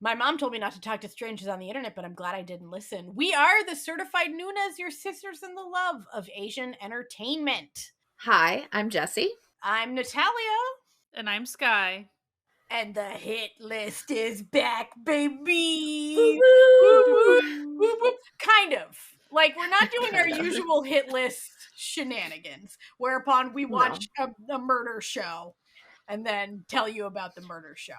My mom told me not to talk to strangers on the internet, but I'm glad I didn't listen. We are the certified Noonas, your sisters in the love of Asian entertainment. Hi, I'm Jessie. I'm Natalia. And I'm Sky. And the hit list is back, baby! Woo-woo! Whoop, whoop. Kind of. Like, we're not doing our usual hit list shenanigans, whereupon we watch a murder show and then tell you about the murder show.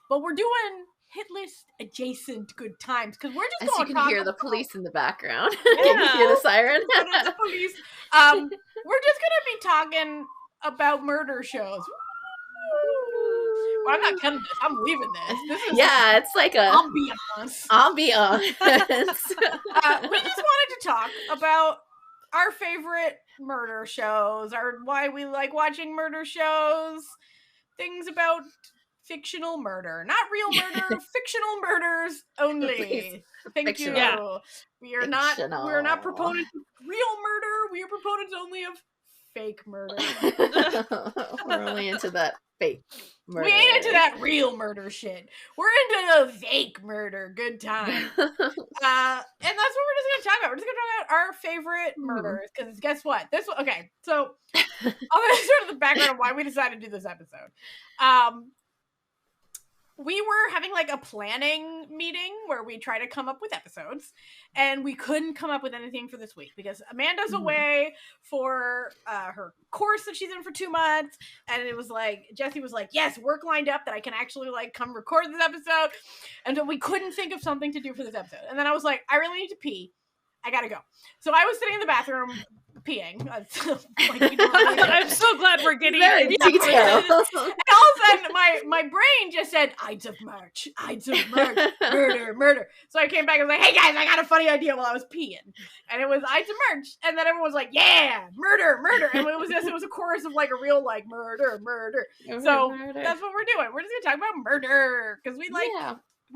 But we're doing hit list adjacent good times because we're just going to talk. You can hear the police in the background. Yeah. Can you hear the siren? The police. We're just going to be talking about murder shows. Well, I'm not cutting this. I'm leaving this. It's like a ambiance. We just wanted to talk about our favorite murder shows, or why we like watching murder shows, things about fictional murder, not real murder, fictional murders only. Please. Thank Fictional. you. Yeah. We're not proponents of real murder. We are proponents only of fake murder. We're only into that fake murder. We ain't into that real murder shit. We're into the fake murder. Good time. And that's what we're just going to talk about. We're just going to talk about our favorite murders. Because guess what? Okay, so I'll sort of the background of why we decided to do this episode. We were having like a planning meeting where we try to come up with episodes, and we couldn't come up with anything for this week because Amanda's away for her course that she's in for 2 months, and it was like Jessie was like, yes, work lined up that I can actually like come record this episode, and so we couldn't think of something to do for this episode. And then I was like, I really need to pee. I gotta go. So I was sitting in the bathroom peeing. I'm so glad we're getting very detailed. And all of a sudden, my brain just said, Ides of March, murder. So I came back and was like, hey guys, I got a funny idea while I was peeing. And it was Ides of March. And then everyone was like, yeah, murder. And it was a chorus of like a real like murder. So that's what we're doing. We're just gonna talk about murder. Because we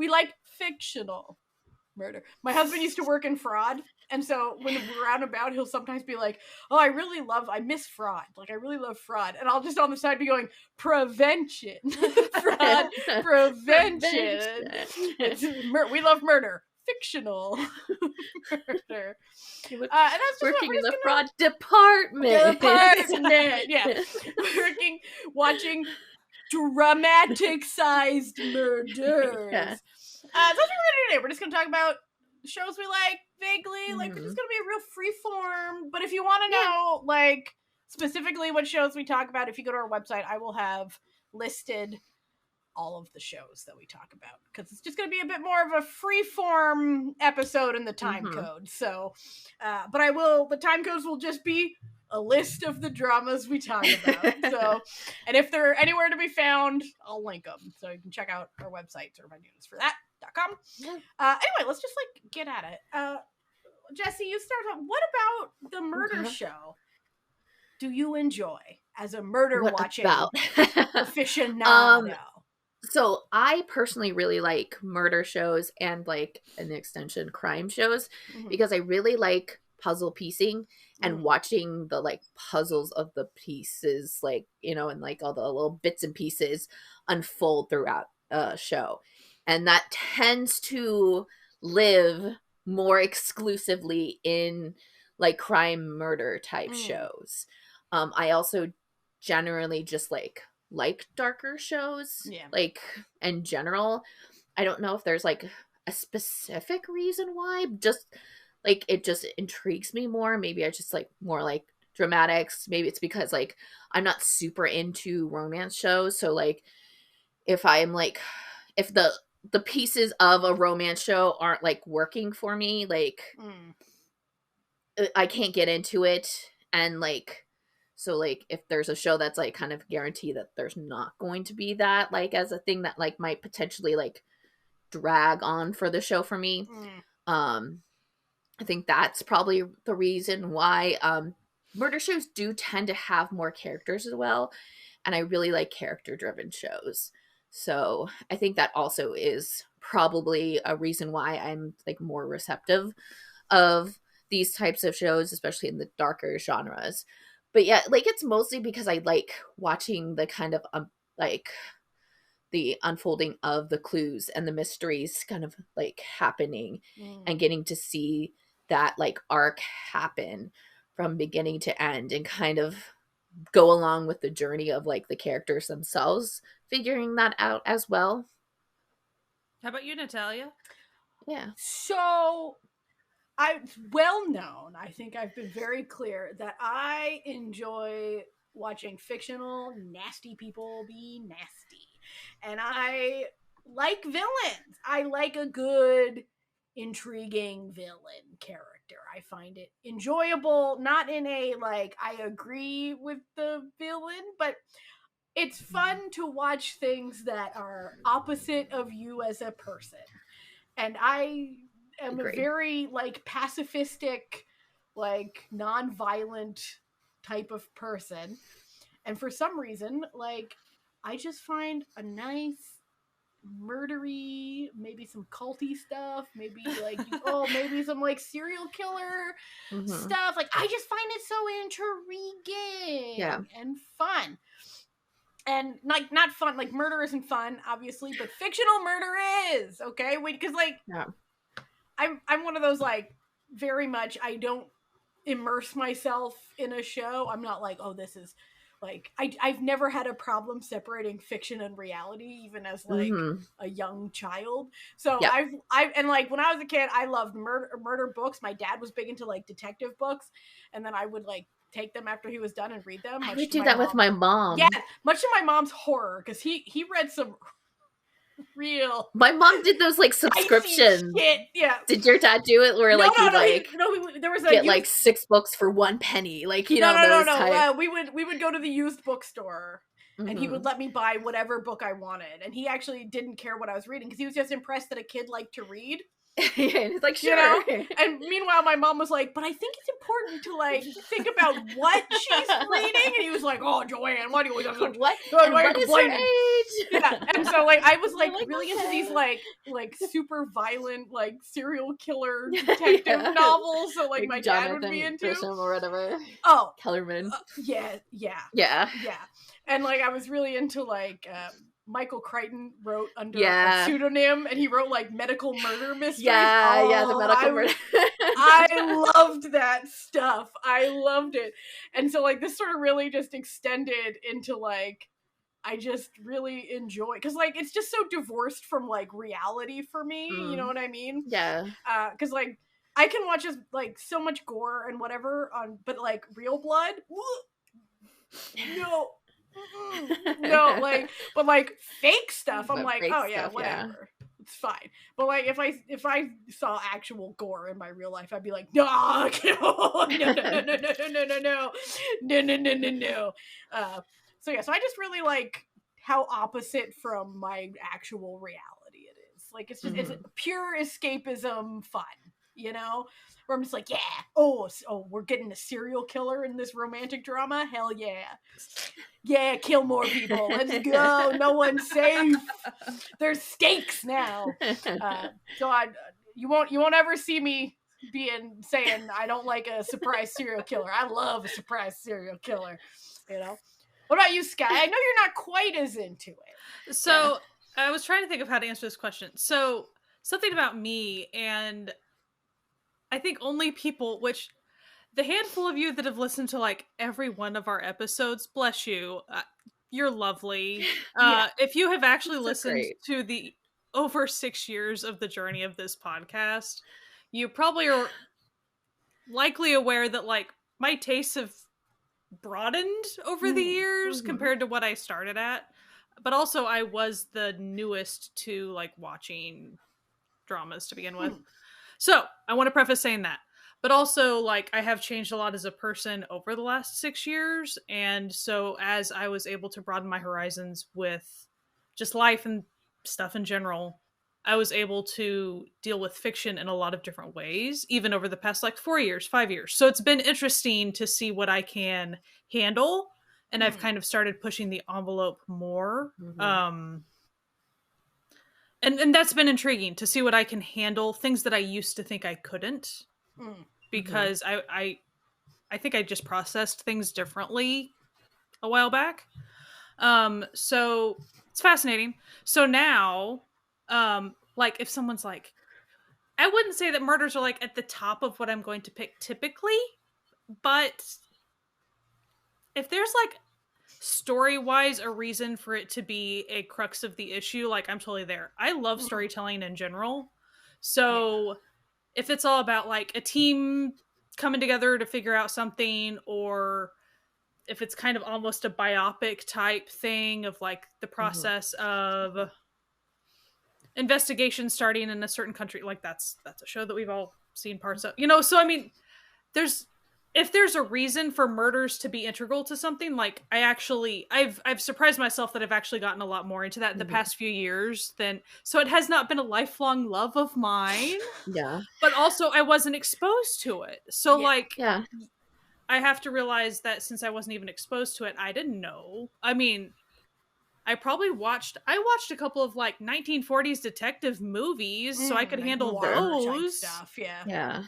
like fictional murder. My husband used to work in fraud, and so when we're out and about, he'll sometimes be like, oh, I miss fraud. Like, I really love fraud. And I'll just on the side be going, prevention. Fraud, prevention. We love murder. Fictional murder. And that's just working in the fraud department. Yeah. Watching dramatic-sized murders. Yeah. That's what we're going to do today. We're just going to talk about shows we like vaguely. Like, it's just going to be a real free form. But if you want to know, like, specifically what shows we talk about, if you go to our website, I will have listed all of the shows that we talk about. Because it's just going to be a bit more of a free form episode in the time code. So, but the time codes will just be a list of the dramas we talk about. So, and if they're anywhere to be found, I'll link them. So you can check out our website, certifiednews.com. Anyway, let's just like get at it. Jessie, you start off. What about the murder show do you enjoy as a murder watching aficionado? So I personally really like murder shows and like an extension crime shows because I really like puzzle piecing and watching the like puzzles of the pieces, like, you know, and like all the little bits and pieces unfold throughout a show. And that tends to live more exclusively in like crime murder type shows. I also generally just like darker shows. Yeah. Like in general, I don't know if there's like a specific reason why, just like it just intrigues me more. Maybe I just like more like dramatics. Maybe it's because like I'm not super into romance shows. So like if the pieces of a romance show aren't like working for me, like I can't get into it. And like, so like if there's a show that's like kind of guaranteed that there's not going to be that like as a thing that like might potentially like drag on for the show for me. I think that's probably the reason why murder shows do tend to have more characters as well. And I really like character-driven shows. So I think that also is probably a reason why I'm like more receptive of these types of shows, especially in the darker genres. But yeah, like it's mostly because I like watching the kind of like the unfolding of the clues and the mysteries kind of like happening and getting to see that like arc happen from beginning to end and kind of go along with the journey of like the characters themselves figuring that out as well. How about you, Natalia? Yeah. So it's well known, I think I've been very clear, that I enjoy watching fictional, nasty people be nasty. And I like villains. I like a good, intriguing villain character. I find it enjoyable, not in a, like, I agree with the villain, but it's fun to watch things that are opposite of you as a person. And I am a very, like, pacifistic, like, non-violent type of person. And for some reason, like, I just find a nice, murdery, maybe some culty stuff, maybe, like, maybe some, like, serial killer stuff. Like, I just find it so intriguing and fun. And, like, not fun, like, murder isn't fun, obviously, but fictional murder is, okay? Because, like, I'm one of those, like, very much, I don't immerse myself in a show. I'm not like, oh, this is, like, I've never had a problem separating fiction and reality, even as, like, a young child. So and, like, when I was a kid, I loved murder books. My dad was big into, like, detective books, and then I would, like, take them after he was done and read them. I would do that with my mom. Yeah, much to my mom's horror, because he read some real. My mom did those, like, subscriptions. Shit. Yeah. Did your dad do it? Where there was a like 6 books for 1 penny, like, you know. No. We would go to the used bookstore, and he would let me buy whatever book I wanted, and he actually didn't care what I was reading because he was just impressed that a kid liked to read. He's like, sure. You know? And meanwhile, my mom was like, but I think it's important to, like, think about what she's reading. And he was like, oh, Joanne, why do you always have to... What is your age? Yeah. And so, like, I was, like, really into these, like super violent, like, serial killer detective novels. So, like my dad would be into. Or whatever. Oh. Kellerman. Yeah. And, like, I was really into, like, Michael Crichton wrote under a pseudonym, and he wrote, like, medical murder mysteries. The medical murder. I loved that stuff. I loved it. And so, like, this sort of really just extended into, like, I just really enjoy, because, like, it's just so divorced from, like, reality for me. You know what I mean? Yeah. Because, like, I can watch just, like, so much gore and whatever but, like, real blood, no. No, like, but, like, fake stuff, I'm like, oh yeah, whatever, it's fine. But, like, if I saw actual gore in my real life, I'd be like, no. So yeah, so I just really like how opposite from my actual reality it is. Like, it's just it's pure escapism fun, you know? Where I'm just like, yeah, oh, we're getting a serial killer in this romantic drama? Hell yeah. Yeah, kill more people. Let's go. No one's safe. There's stakes now. So you won't ever see me saying I don't like a surprise serial killer. I love a surprise serial killer. You know? What about you, Sky? I know you're not quite as into it. So I was trying to think of how to answer this question. So something about me, and I think only people, which the handful of you that have listened to, like, every one of our episodes, bless you, you're lovely. If you have actually listened to the over 6 years of the journey of this podcast, you probably are likely aware that, like, my tastes have broadened over the years compared to what I started at. But also, I was the newest to, like, watching dramas to begin with. So, I want to preface saying that. But also, like, I have changed a lot as a person over the last 6 years. And so, as I was able to broaden my horizons with just life and stuff in general, I was able to deal with fiction in a lot of different ways, even over the past, like, 4 years, 5 years. So, it's been interesting to see what I can handle. And I've kind of started pushing the envelope more. And that's been intriguing to see what I can handle, things that I used to think I couldn't, because I think I just processed things differently a while back. So It's fascinating. So now, like if someone's like, I wouldn't say that murders are like at the top of what I'm going to pick typically, but if there's like story-wise a reason for it to be a crux of the issue, like I'm totally there. I love storytelling in general. So if it's all about like a team coming together to figure out something, or if it's kind of almost a biopic type thing of like the process of investigation starting in a certain country, like that's a show that we've all seen parts of, you know. So I mean, if there's a reason for murders to be integral to something, like I've surprised myself that I've actually gotten a lot more into that in the past few years than, so it has not been a lifelong love of mine. Yeah. But also I wasn't exposed to it. So I have to realize that since I wasn't even exposed to it, I didn't know. I mean, I watched a couple of like 1940s detective movies, so I could handle those stuff. Yeah.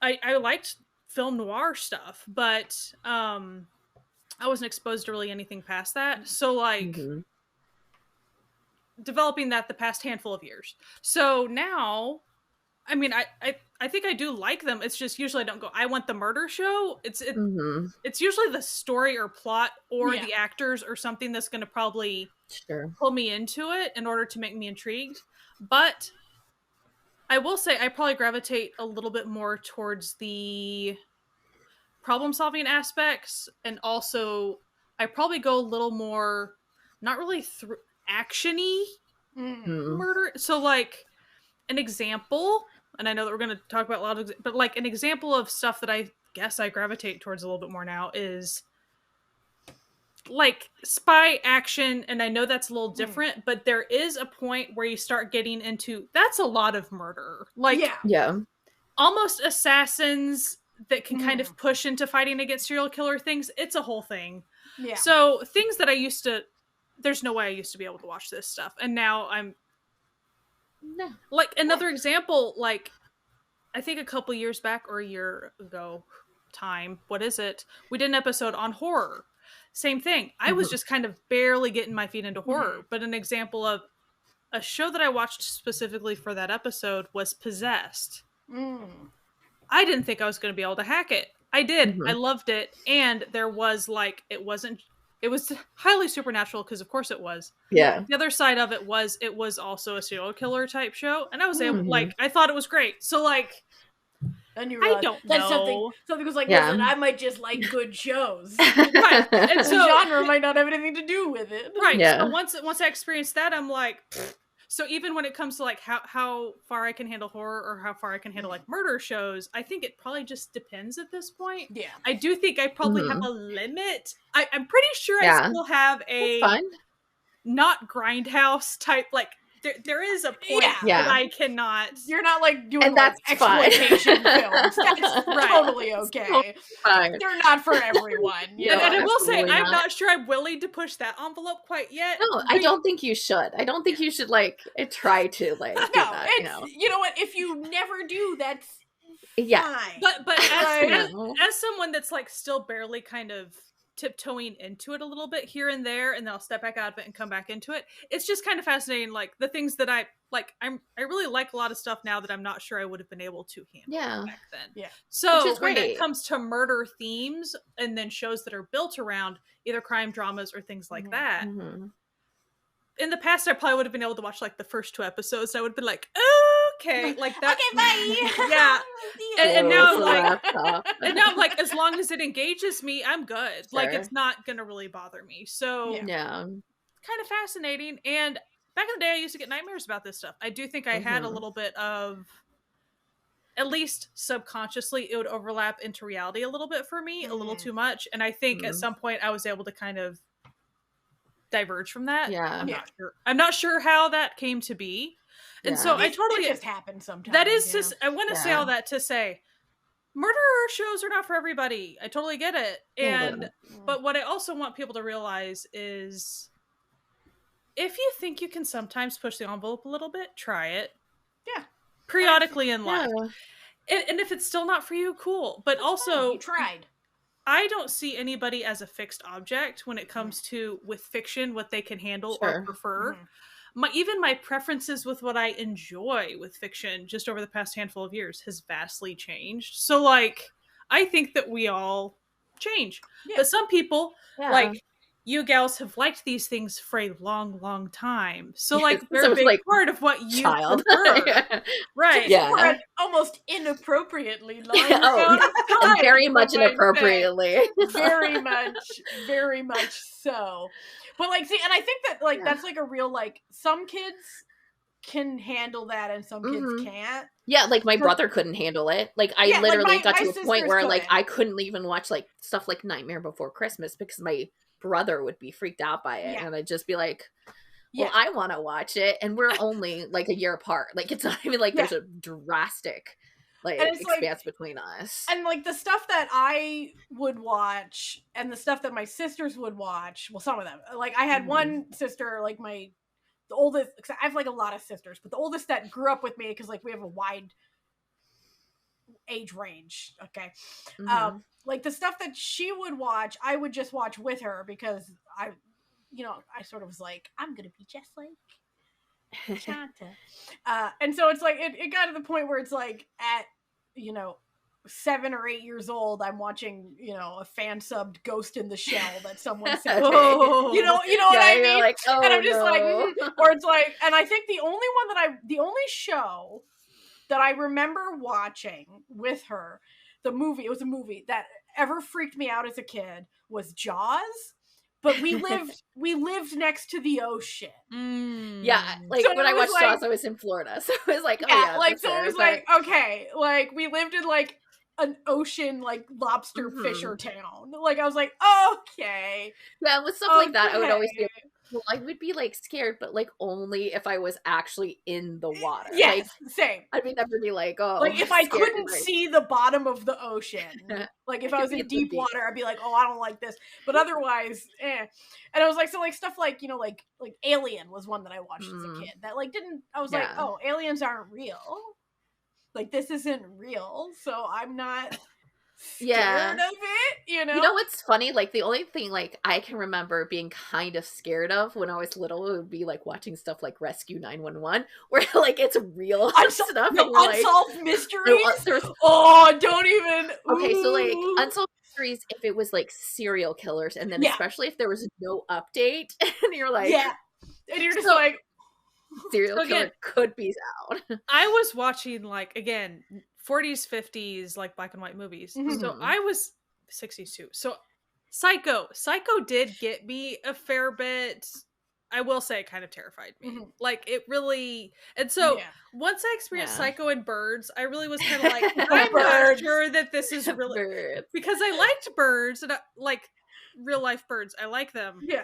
I liked film noir stuff, but I wasn't exposed to really anything past that. So like developing that the past handful of years. So now, I mean, I think I do like them. It's just usually I don't go, I want the murder show. It's usually the story or plot or the actors or something that's going to probably pull me into it in order to make me intrigued. But I will say I probably gravitate a little bit more towards the problem-solving aspects, and also I probably go a little more, not really action-y murder. So like an example, and I know that we're going to talk about a lot of, but like an example of stuff that I guess I gravitate towards a little bit more now is like spy action, and I know that's a little different, but there is a point where you start getting into, that's a lot of murder. Like almost assassins that can kind of push into fighting against serial killer things. It's a whole thing. Yeah. So things that there's no way I used to be able to watch this stuff. And now I'm like another example, like I think a couple years back or a year ago what is it? We did an episode on horror. Same thing. I was just kind of barely getting my feet into horror, but an example of a show that I watched specifically for that episode was Possessed. I didn't think I was going to be able to hack it. I did. I loved it. And there was like, it was highly supernatural because of course it was. Yeah. The other side of it was also a serial killer type show. And I was able, like, I thought it was great. So like, and you realize, I don't know. Something was like, listen, I might just like good shows. Right. And so the genre might not have anything to do with it. Right. Yeah. So once I experienced that, I'm like, so even when it comes to like how far I can handle horror or how far I can handle like murder shows, I think it probably just depends at this point. Yeah. I do think I probably have a limit. I'm pretty sure I still have a not grindhouse type, like there is a point that I cannot. You're not like doing like exploitation films. That's totally okay. They're not for everyone. You know? And I will say, I'm not sure I'm willing to push that envilope quite yet. No, I don't think you should. I don't think you should like try to like do that. You know what? If you never do, that's fine. But as someone that's like still barely kind of tiptoeing into it a little bit here and there, and then I'll step back out of it and come back into it. It's just kind of fascinating, like the things that I like. I really like a lot of stuff now that I'm not sure I would have been able to handle back then. Yeah. So when it comes to murder themes and then shows that are built around either crime dramas or things like that, in the past I probably would have been able to watch like the first 2 episodes. I would have been like, okay, like that. Okay, bye. Yeah. And now I'm like, as long as it engages me, I'm good. Sure. Like it's not gonna really bother me. So kind of fascinating. And back in the day, I used to get nightmares about this stuff. I do think I had a little bit of, at least subconsciously, it would overlap into reality a little bit for me, a little too much. And I think at some point I was able to kind of diverge from that. Yeah. I'm not sure how that came to be. And so it just happens sometimes. That is just, I want to say all that to say, murder shows are not for everybody. I totally get it. But what I also want people to realize is, if you think you can sometimes push the envelope a little bit, try it. Yeah. Periodically in life. And if it's still not for you, cool. But also, you tried. I don't see anybody as a fixed object when it comes to, with fiction, what they can handle or prefer. Even my preferences with what I enjoy with fiction just over the past handful of years has vastly changed. So, like, I think that we all change. But some people, like, you gals have liked these things for a long, long time. So, like, they're a big part of what you prefer. Right. For an almost inappropriately long amount of time. Very much inappropriately. Very much so. But, like, see, and I think that, like, that's, like, a real, like, some kids can handle that and some kids can't. Yeah, like, my brother couldn't handle it. Like, I literally got to a point where, like, I couldn't even watch, like, stuff like Nightmare Before Christmas because my brother would be freaked out by it. And I'd just be like, well, I want to watch it. And we're only, like, a year apart. Like, it's not even, like, there's a drastic, like, expanse between us. And, like, the stuff that I would watch and the stuff that my sisters would watch, well, some of them. Like, I had one sister, like, the oldest, I have, like, a lot of sisters, but the oldest that grew up with me, because, like, we have a wide age range, okay? Like, the stuff that she would watch, I would just watch with her, because I sort of was like, I'm gonna be just like Shanta. And so it's like, it got to the point where it's like, at, 7 or 8 years old, I'm watching, a fan-subbed Ghost in the Shell that someone sent me. You know what I mean? Like, oh, and I'm just like, or it's like, and I think the only show that I remember watching with her, it was a movie that ever freaked me out as a kid, was Jaws. But we lived next to the ocean. Yeah, like, so when I watched Jaws, I was in Florida, so it was like, it was like, okay, like, we lived in, like, an ocean, like, lobster fisher town. Like, I was like, okay. Yeah, with stuff like that, I would always be, well, I would be, like, scared, but, like, only if I was actually in the water. Yes, like, same. I'd never be like, oh, like, if I couldn't see the bottom of the ocean, like, if I was in deep water, I'd be like, oh, I don't like this. But otherwise, And I was like, so, like, stuff like, like Alien was one that I watched as a kid that, like, I was like, oh, aliens aren't real. Like, this isn't real, so I'm not scared of it, You know what's funny? Like, the only thing, like, I can remember being kind of scared of when I was little would be, like, watching stuff like Rescue 911, where, like, it's real stuff. No, Unsolved Mysteries? Don't even... Okay, so, like, Unsolved Mysteries, if it was, like, serial killers, and then especially if there was no update, and you're like... Yeah, and you're just like... Serial killer could be out. I was watching, like, again, 40s, 50s, like, black and white movies. So I was 60s too. So Psycho did get me a fair bit. I will say it kind of terrified me. Like, it really, and so once I experienced Psycho and Birds, I really was kind of like, I'm not sure that this is really, because I liked birds, and like real life birds. I like them. Yeah.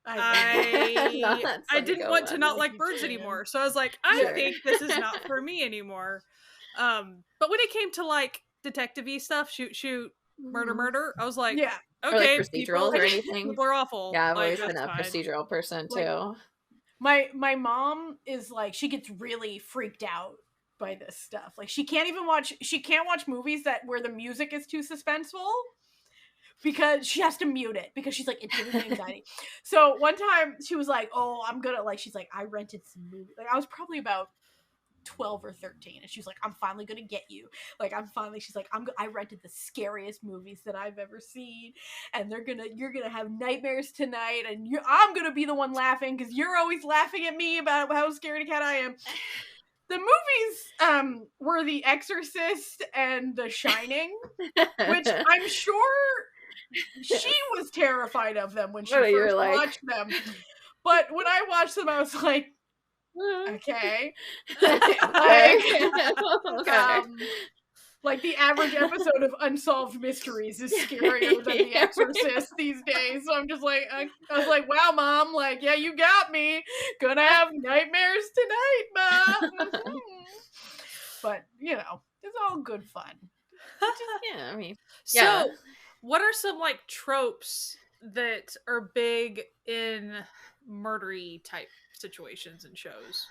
I didn't want to not like birds anymore. So I was like, I think this is not for me anymore. But when it came to, like, detective-y stuff, shoot, murder, I was like, okay, or, like, procedurals or anything. People are awful. Yeah, I've like, always been a procedural person too. Like, my mom is like, she gets really freaked out by this stuff. Like, she can't watch movies where the music is too suspenseful, because she has to mute it, because she's like, it's giving me anxiety. So one time she was like, oh, I'm gonna, like, she's like, I rented some movies. Like, I was probably about 12 or 13, and she's like, I'm finally gonna get you. Like, she's like, I rented the scariest movies that I've ever seen, and you're gonna have nightmares tonight, and I'm gonna be the one laughing, because you're always laughing at me about how scared a cat I am. The movies were The Exorcist and The Shining, which I'm sure she was terrified of them when she first watched them. But when I watched them, I was like, okay. Like, the average episode of Unsolved Mysteries is scarier than The Exorcist these days. So I'm just like, I was like, wow, Mom, like, yeah, you got me. Gonna have nightmares tonight, Mom. But, it's all good fun. Yeah, I mean, so what are some, like, tropes that are big in murdery type situations and shows?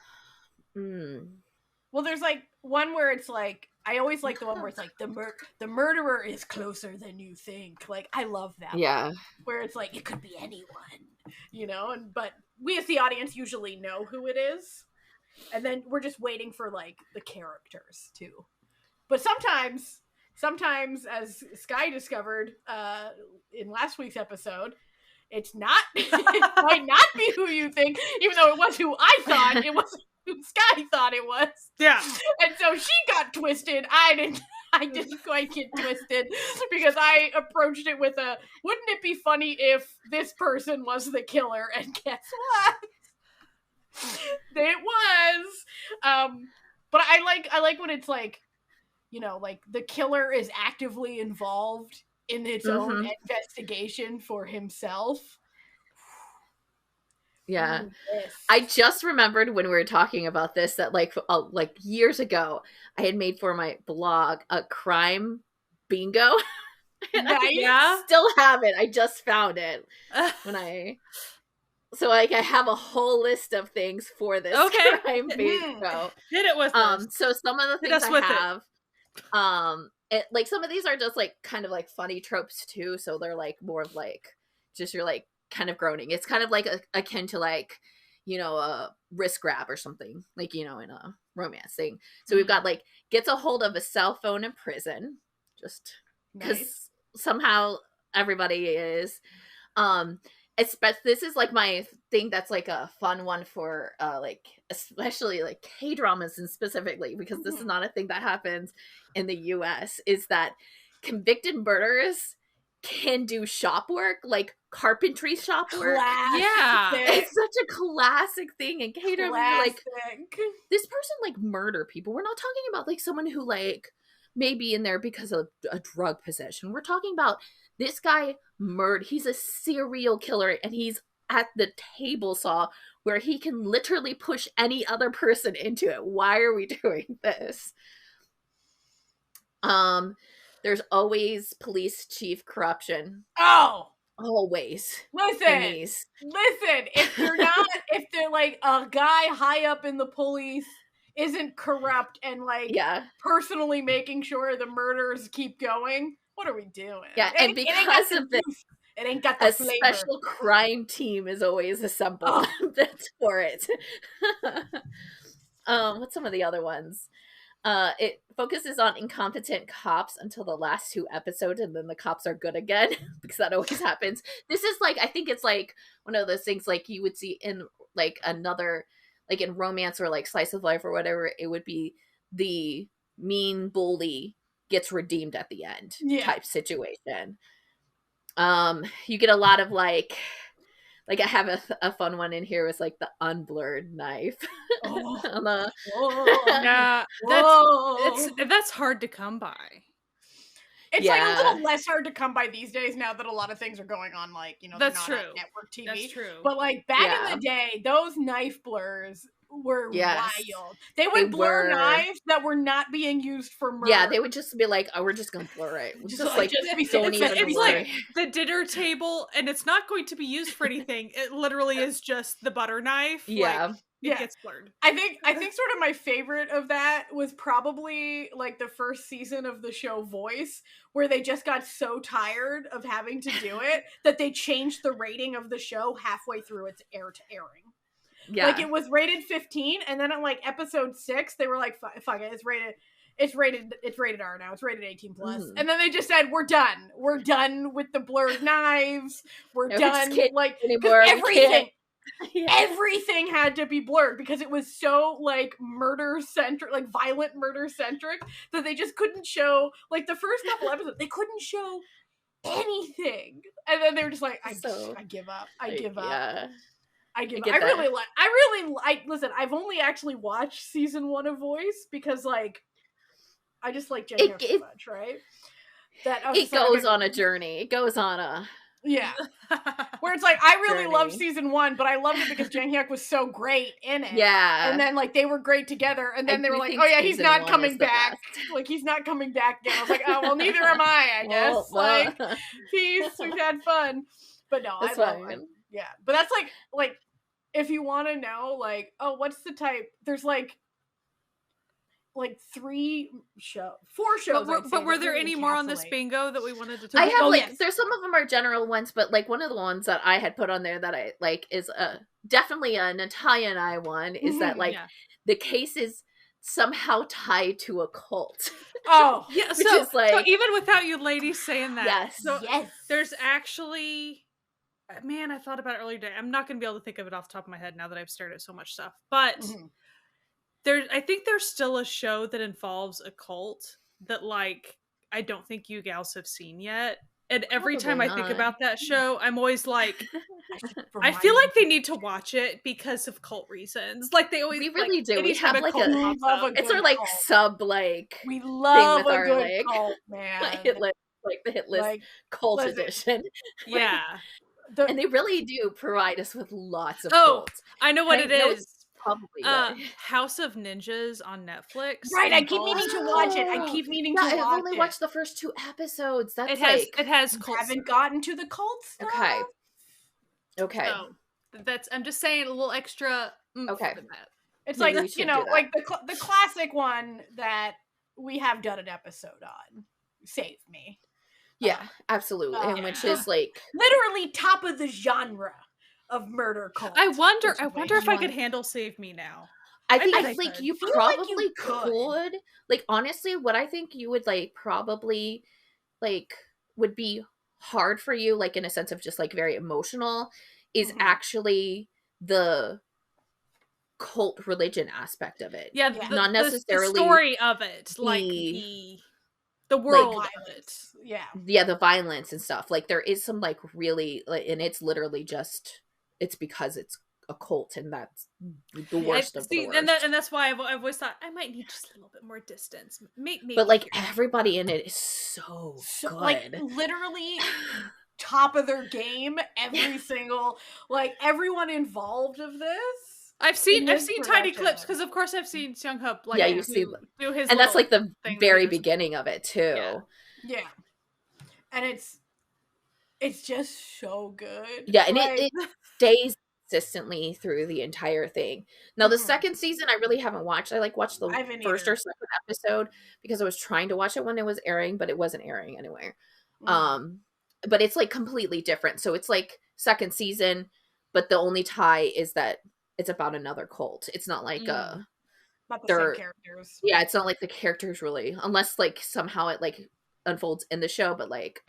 Well, there's, like, one where it's like, I always like the one where it's like the murderer is closer than you think. Like, I love that. Yeah. One, where it's like it could be anyone, you know. But we as the audience usually know who it is, and then we're just waiting for like the characters too. But sometimes, as Sky discovered in last week's episode, it's not. It might not be who you think, even though it was who I thought. It was who Sky thought it was. Yeah. And so she got twisted. I didn't quite get twisted because I approached it with a, wouldn't it be funny if this person was the killer? And guess what? It was. But I like when it's like, you know, like the killer is actively involved in its own investigation for himself. Yeah. Ooh, yes. I just remembered when we were talking about this that like years ago I had made for my blog a crime bingo. And I still have it. I just found it so like I have a whole list of things for this crime bingo. Hit it with so some of the things I have like some of these are just like kind of like funny tropes too, so they're like more of like just you're like kind of groaning. It's kind of like akin to like, you know, a wrist grab or something, like, you know, in a romance thing. So we've got like gets a hold of a cell phone in prison, just because somehow everybody is. This is like my thing that's like a fun one for like especially like K-dramas and specifically because this is not a thing that happens in the US, is that convicted murderers can do shop work, like carpentry shop work. Yeah, it's such a classic thing in K-drama. Like, this person like murder people. We're not talking about like someone who like maybe in there because of a drug possession. We're talking about this guy he's a serial killer, and he's at the table saw where he can literally push any other person into it. Why are we doing this? There's always police chief corruption. Oh, always. Listen, if they're like a guy high up in the police isn't corrupt and like personally making sure the murders keep going, what are we doing? Yeah, and because of this, it ain't got the flavor. Special crime team is always assembled. That's for it. What's some of the other ones? It focuses on incompetent cops until the last 2 episodes, and then the cops are good again, because that always happens. This is like, I think it's like one of those things like you would see in like another, like in romance or like slice of life or whatever, it would be the mean bully gets redeemed at the end type situation. You get a lot of like I have a fun one in here with like the unblurred knife. That's hard to come by. It's like a little less hard to come by these days now that a lot of things are going on, like, you know, that's not true. on network TV. That's true. But like back in the day, those knife blurs were wild. They would blur knives that were not being used for murder. Yeah, they would just be like, "Oh, we're just gonna blur it." Just like it's like the dinner table, and it's not going to be used for anything. It literally is just the butter knife. Yeah. Like, it gets blurred. I think sort of my favorite of that was probably like the first season of the show Voice, where they just got so tired of having to do it that they changed the rating of the show halfway through its airing. Yeah. Like, it was rated 15, and then at like episode 6, they were like, fuck it, it's rated R now. It's rated 18 plus. And then they just said, we're done. We're done with the blurred knives. We're done. Like, everything. Everything had to be blurred because it was so like murder centric, like violent murder centric, that they just couldn't show, like, the first couple episodes, they couldn't show anything. And then they were just like, I give up. I give up. Yeah. I listen, I've only actually watched season 1 of Voice because, like, I just like Jen Hyuk so much, right? That it goes on a journey. It goes on a where it's like, I really loved season 1, but I loved it because Jang Hyuk was so great in it. Yeah. And then like they were great together, and then they were like, oh yeah, he's not coming back. Like, he's not coming back again. I was like, oh well, neither am I guess. Like, we've had fun. But no, that's fine. Yeah. But that's like if you want to know, like, oh, what's the type? There's like like 4 shows. But were there really any more on this encapsulate. bingo that we wanted to talk I about? have yes. there's some of them are general ones, but like one of the ones that I had put on there that I like is definitely a Natalia and I one is that like the case is somehow tied to a cult. Oh yeah, which so, is like, so even without you ladies saying that, yes, so yes. there's actually, man, I thought about it earlier today. I'm not going to be able to think of it off the top of my head now that I've stared at so much stuff, but I think there's still a show that involves a cult that like I don't think you gals have seen yet. And every time I think about that show, I'm always like, I feel like they need to watch it because of cult reasons. Like they always, we really like, do. We have like it's our like cult. sub like we love thing with a our good like cult, man. hit list, like the hit list Like, cult listen, edition. Yeah, and they really do provide us with lots of Oh, cults. I know what it is. Probably House of Ninjas on Netflix. Right, I keep meaning to watch it. I keep meaning to watch it. I've only watched the first 2 episodes. That's it has you cult haven't stuff. gotten to the cult stuff. Okay. So that's I'm just saying a little extra. Okay. For that. It's Maybe we like, should you know, do that. like the classic one that we have done an episode on. Save Me. Yeah, absolutely. And which is like literally top of the genre of murder cult. I wonder if I could handle Save Me now. I think I like could. you Feel like probably you could. Like honestly, what I think you would like probably like would be hard for you, like in a sense of just like very emotional, is actually the cult religion aspect of it. Yeah, not necessarily the story of it, like the world like, of it. Yeah, the violence and stuff. Like there is some like really like, and it's literally just it's because it's a cult and that's the worst of the worst. And that's why I've always thought I might need just a little bit more distance. But like everybody in it is so good. Like literally top of their game. Every single like everyone involved of this. I've seen tiny clips because of course I've seen Seung Hoop like you see do his and that's like the very beginning of it too. Yeah. And it's just so good. Yeah, and it stays consistently through the entire thing. Now the second season I really haven't watched. I like watched the first or second episode because I was trying to watch it when it was airing, but it wasn't airing anywhere. But it's like completely different. So it's like second season, but the only tie is that it's about another cult. It's not like not the same characters. Yeah, it's not like the characters really, unless like somehow it like unfolds in the show, but like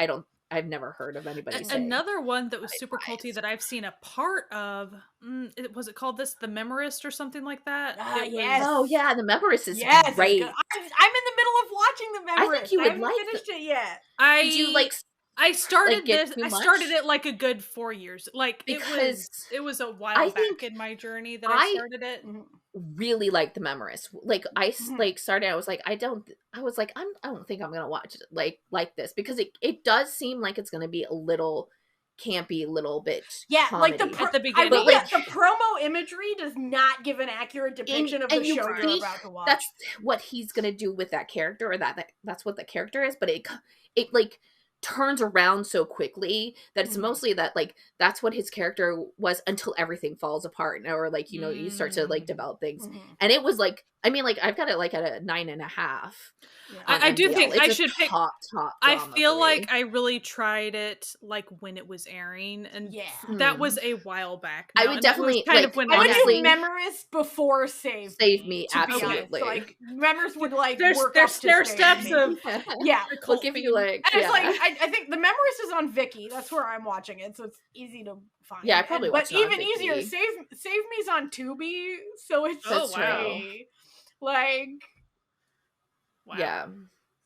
I've never heard of anybody saying. Another one that was super culty that I've seen a part of. Was it called The Memorist or something like that? Yes. Oh yeah, The Memorist is great. I'm in the middle of watching The Memorist. I think you would haven't finished it yet. Did you like? I started like, this. I started it like a good 4 years. Like because it was a while back in my journey that I started it. Really like The Memorist. Like I like started. I was like, I don't think I'm gonna watch it like this because it does seem like it's gonna be a little campy, little bit. Yeah, comedy. like at the beginning. I think the promo imagery does not give an accurate depiction of the show you're about to watch. That's what he's gonna do with that character, or that's what the character is. But it like turns around so quickly that it's mostly that like that's what his character was until everything falls apart, or like you start to like develop things. And it was like, I mean, like I've got it like at a 9.5. I do think it's I should pick top I feel like I really tried it like when it was airing, and that was a while back now. I would definitely I would do Memorist before Save Me, absolutely. So, like Memorist would like there's steps of we'll give you like and it's like I think The Memorist is on Viki. That's where I'm watching it, so it's easy to find. Yeah, I probably watched it on even Viki. easier, Save Me's on Tubi, so it's free. Like, wow. Yeah.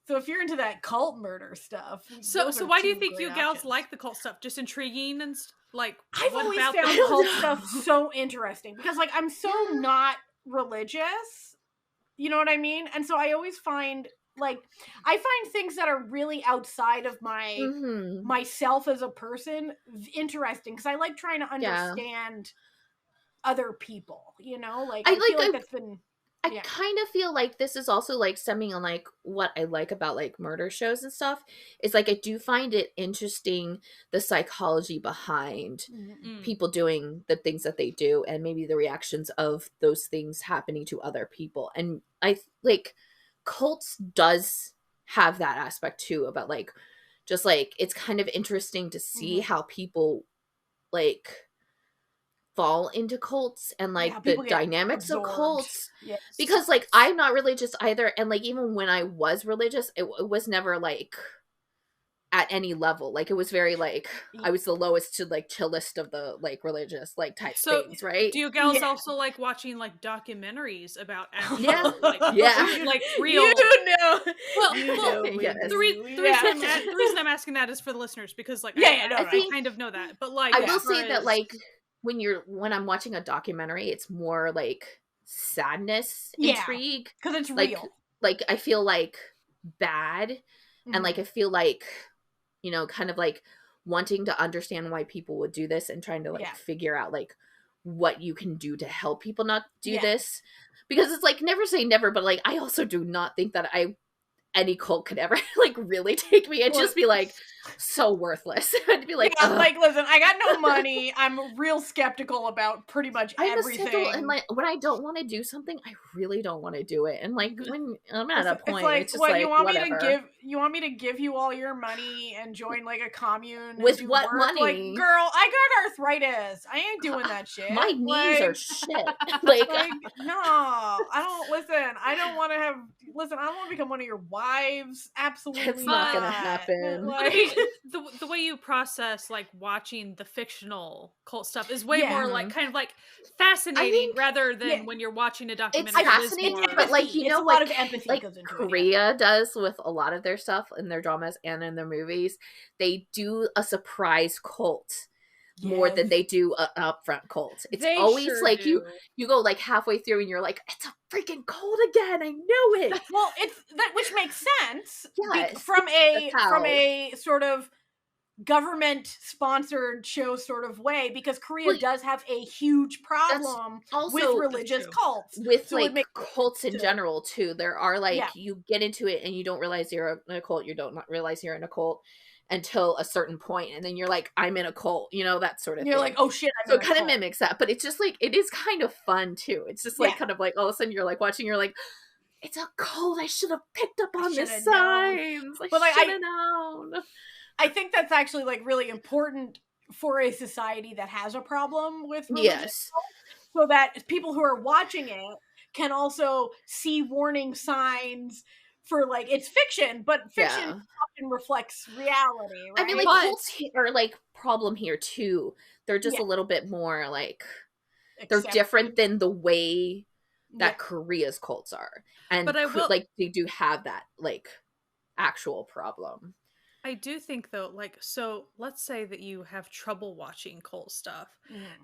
So if you're into that cult murder stuff, so why do you think you gals like the cult stuff? Just intriguing and like I've always found cult stuff so interesting because like I'm so not religious, you know what I mean? And so I always find things that are really outside of my myself as a person interesting because I like trying to understand other people, you know? Like I feel like that's been. I kind of feel like this is also like stemming on like what I like about like murder shows and stuff. Is like I do find it interesting the psychology behind people doing the things that they do and maybe the reactions of those things happening to other people. And I like cults does have that aspect too, about like just like it's kind of interesting to see how people like fall into cults and like the dynamics of cults. Because like I'm not religious either, and like even when I was religious, it was never like at any level. Like it was very like I was the lowest to like chillest of the like religious like type things, right? Do you gals also like watching like documentaries about actual like real? You know. Well, yes. The reason I'm asking that is for the listeners, because like I kind of know that, but like I will say that like when I'm watching a documentary, it's more like sadness, intrigue, because it's like, real. Like I feel like bad, and like I feel like, you know, kind of like wanting to understand why people would do this and trying to like figure out like what you can do to help people not do this, because it's like never say never, but like I also do not think that any cult could ever like really take me and just be like so worthless. I'd be like, like, listen, I got no money. I'm real skeptical about pretty much everything. And like when I don't want to do something, I really don't want to do it. And like when I'm at a point, it's just what, like, you want whatever. You want me to give you all your money and join like a commune with what work? money? Like, girl, I got arthritis. I ain't doing that shit. My knees are shit. like no, I don't. Listen, I don't want to have. Listen, I don't want to become one of your wives. Absolutely, it's not gonna happen. But I mean, the way you process like watching the fictional cult stuff is way more like kind of like fascinating rather than when you're watching a documentary. It's fascinating, but like you know, a lot of empathy like goes into Korea does with a lot of their stuff in their dramas and in their movies. They do a surprise cult. More than they do an upfront cult. It's always like you go like halfway through and you're like, it's a freaking cult again. I knew it. Well, it's that, which makes sense from a sort of government sponsored show sort of way, because Korea does have a huge problem with religious cults, with like cults in general too. There are like you get into it and you don't realize you're in a cult. You don't realize you're in a cult until a certain point, and then you're like, I'm in a cult, you know, that sort of thing. You're like, oh shit, so it kind of mimics that, but it's just like, it is kind of fun too. It's just like kind of like all of a sudden you're like watching, you're like, it's a cult. I should have picked up on the signs. I should have known. I think that's actually like really important for a society that has a problem with religious cults, so that people who are watching it can also see warning signs for like, it's fiction, but fiction often reflects reality, right? I mean, like cults are like problem here too. They're just a little bit more like they're different than the way that Korea's cults are, and but like they do have that like actual problem. I do think though, like, so let's say that you have trouble watching cult stuff.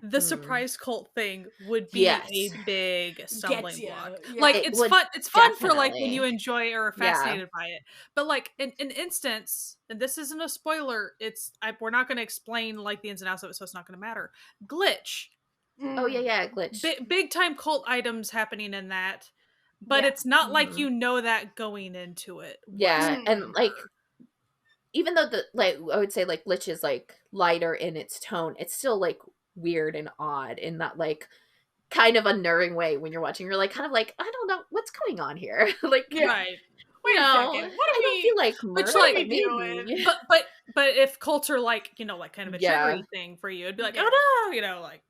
The surprise cult thing would be a big stumbling block. Like it's fun. It's fun for like when you enjoy or are fascinated by it. But like in an instance, and this isn't a spoiler. We're not going to explain like the ins and outs of it, so it's not going to matter. Glitch. Oh yeah, Glitch. Big time cult items happening in that, but it's not like you know that going into it. Yeah, and like. Even though I would say like Glitch is like lighter in its tone, it's still like weird and odd in that like kind of unnerving way when you're watching. You're like kind of like, I don't know what's going on here. like right. Wait a second. What do we feel like murder? What are we doing? But if cults are like, you know, like kind of a triggering thing for you, it'd be like, oh no, you know, like.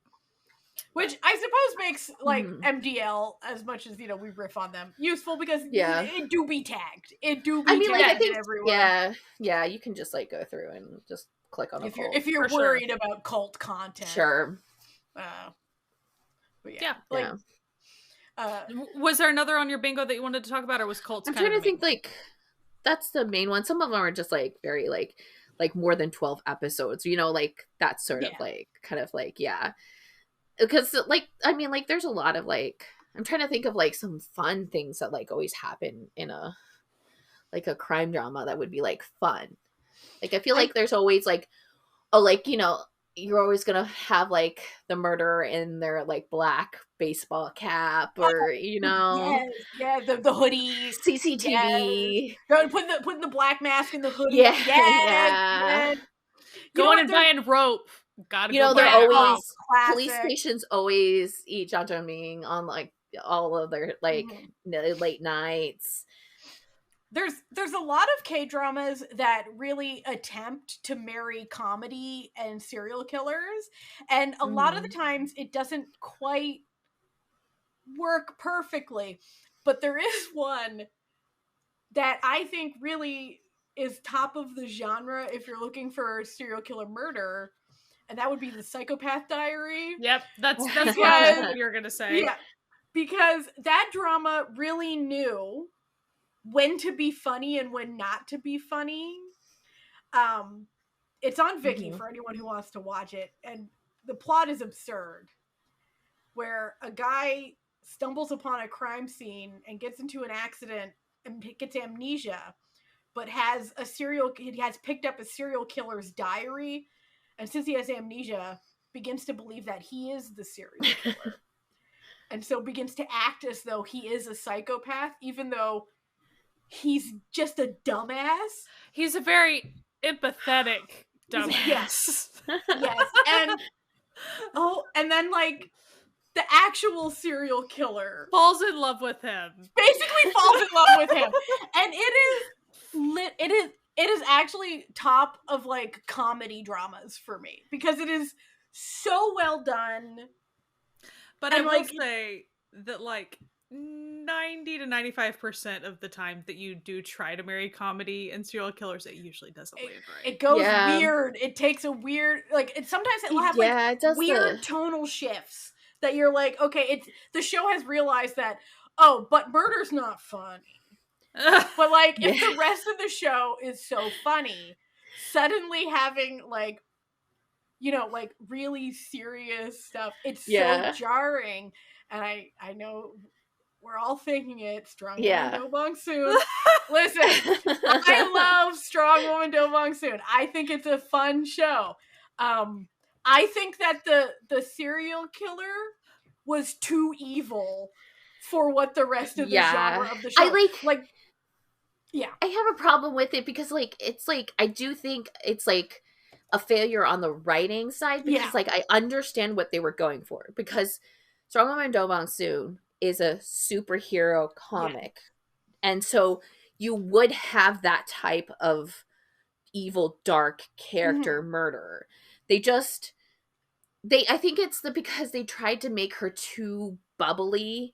Which I suppose makes like MDL, as much as you know we riff on them, useful, because it do be tagged. It do be tagged. Like, I think everywhere. Yeah, you can just like go through and just click on if you're worried about cult content. Sure. But was there another on your bingo that you wanted to talk about, or was cults? I'm trying to think. Like that's the main one. Some of them are just like very like more than 12 episodes. You know, like that sort of like kind of like Because like I mean like there's a lot of like I'm trying to think of like some fun things that like always happen in a like a crime drama that would be like fun. Like I feel like there's always like like you know you're always gonna have like the murderer in their like black baseball cap or you know the hoodie CCTV putting the black mask in the hoodie going and buying rope. You know, they're always police stations always eat jjajangmyeon on like all of their like late nights. there's a lot of K-dramas that really attempt to marry comedy and serial killers, and a lot of the times it doesn't quite work perfectly. But there is one that I think really is top of the genre if you're looking for serial killer murder, and that would be The Psychopath Diary. Yep, that's what I was hoping you were gonna say. Yeah, because that drama really knew when to be funny and when not to be funny. It's on Viki for anyone who wants to watch it, and the plot is absurd, where a guy stumbles upon a crime scene and gets into an accident and gets amnesia, but he has picked up a serial killer's diary, and since he has amnesia, begins to believe that he is the serial killer. And so begins to act as though he is a psychopath, even though he's just a dumbass. He's a very empathetic dumbass. Yes. And then like the actual serial killer falls in love with him. Basically falls in love with him. And it is actually top of like comedy dramas for me, because it is so well done. But I will say that like 90 to 95% of the time that you do try to marry comedy and serial killers, it usually doesn't land right. It goes weird. It takes a weird, like, sometimes it'll have like weird tonal shifts that you're like, okay, the show has realized that, oh, but murder's not funny. But like, if the rest of the show is so funny, suddenly having like, you know, like really serious stuff, it's so jarring. And I know we're all thinking it. Strong Woman Do Bong Soon. Listen, I love Strong Woman Do Bong Soon. I think it's a fun show. I think that the serial killer was too evil for what the rest of the genre of the show. I have a problem with it because like it's like I do think it's like a failure on the writing side, because like I understand what they were going for, because Strong Woman Do Bong Soon is a superhero comic, and so you would have that type of evil, dark character murderer. I think it's because they tried to make her too bubbly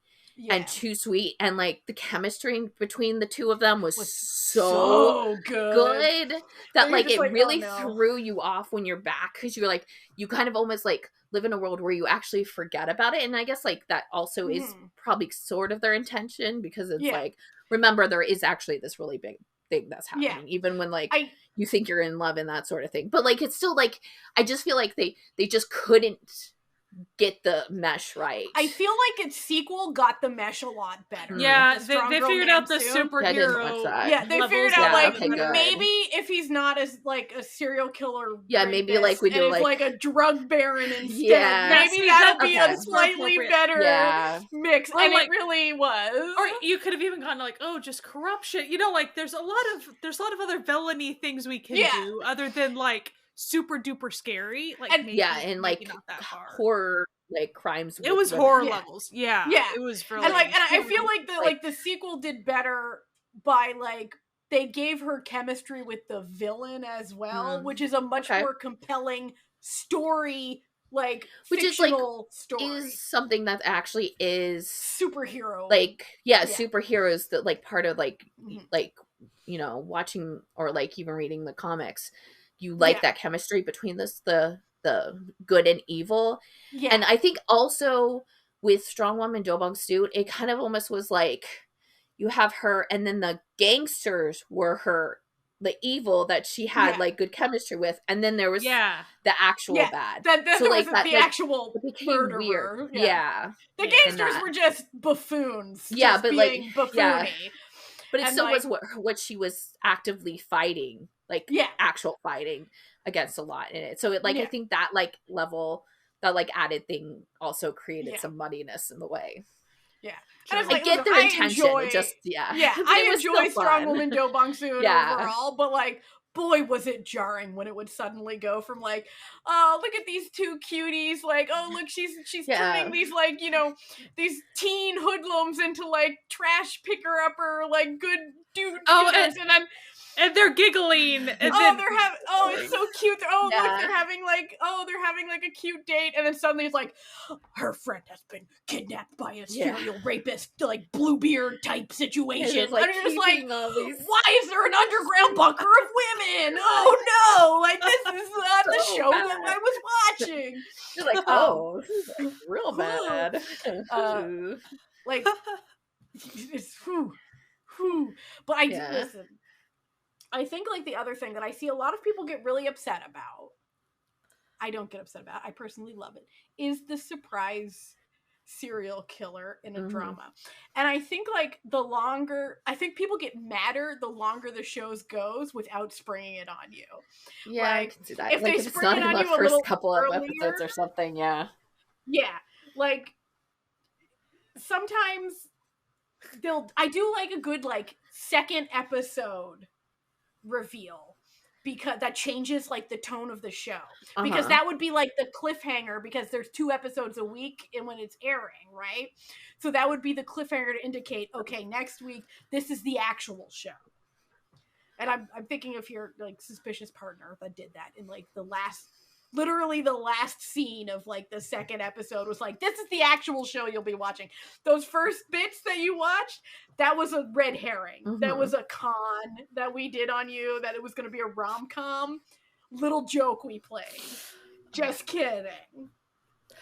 and too sweet, and like the chemistry between the two of them was so good that like it really threw you off when you're back, because you're like, you kind of almost like live in a world where you actually forget about it. And I guess like that also is probably sort of their intention, because it's like, remember, there is actually this really big thing that's happening, even when like you think you're in love and that sort of thing. But like it's still like, I just feel like they just couldn't get the mesh right. I feel like its sequel got the mesh a lot better. Yeah, they figured out the superhero. Yeah, they figured out like maybe if he's not as like a serial killer. Yeah, maybe like we do like a drug baron instead. Maybe that'll be a slightly better mix. Or and like, it really was. Or you could have even gone like, oh, just corruption. You know, like there's a lot of other villainy things we can do other than like super duper scary, like, and and like not that far. Horror, like crimes. It was horror levels. Yeah, it was really. And I feel like the sequel did better by like they gave her chemistry with the villain as well, which is a much more compelling story. Like which is like story. Is something that actually is superhero. Like superheroes that like part of like like you know, watching or like even reading the comics. You like that chemistry between the good and evil. Yeah. And I think also with Strong Woman Do Bong Soon, it kind of almost was like you have her and then the gangsters were the evil that she had like good chemistry with, and then there was the actual bad. So like the actual murderer. Weird. The gangsters were just buffoons. Yeah, but like buffoony. But it still was what she was actively fighting. Like actual fighting against a lot in it. So it like I think that like level, that like added thing also created some muddiness in the way. Yeah. And I get their intention. I enjoy Strong Woman Do Bong Soon overall, but like boy was it jarring when it would suddenly go from like, oh, look at these two cuties, like, oh look, she's turning these like, you know, these teen hoodlums into like trash picker upper, like good dude. Oh, shooters, and then and they're giggling. And then they're having. Oh, it's so cute. Look, they're having like. Oh, they're having like a cute date, and then suddenly it's like, her friend has been kidnapped by a serial rapist, like Bluebeard type situation. Like, and you're just like, why is there an underground bunker of women? Oh no! Like this is not the show that I was watching. You're like, oh, this is like real bad. Like, it's whew. But I listen. I think like the other thing that I see a lot of people get really upset about, I don't get upset about, I personally love it, is the surprise serial killer in a drama. And I think like I think people get madder the longer the shows goes without springing it on you. Yeah, like, I can see that. If like they if it's spring not it in on the you a first little couple of earlier, episodes or something, yeah. Like sometimes I do like a good like second episode reveal, because that changes like the tone of the show, because that would be like the cliffhanger, because there's 2 episodes a week and when it's airing, right? So that would be the cliffhanger to indicate, okay, next week this is the actual show. And I'm thinking of your like Suspicious Partner that did that in like literally the last scene of like the second episode was like, this is the actual show you'll be watching. Those first bits that you watched, that was a red herring. That was a con that we did on you, that it was going to be a rom-com. Little joke we played. Just kidding.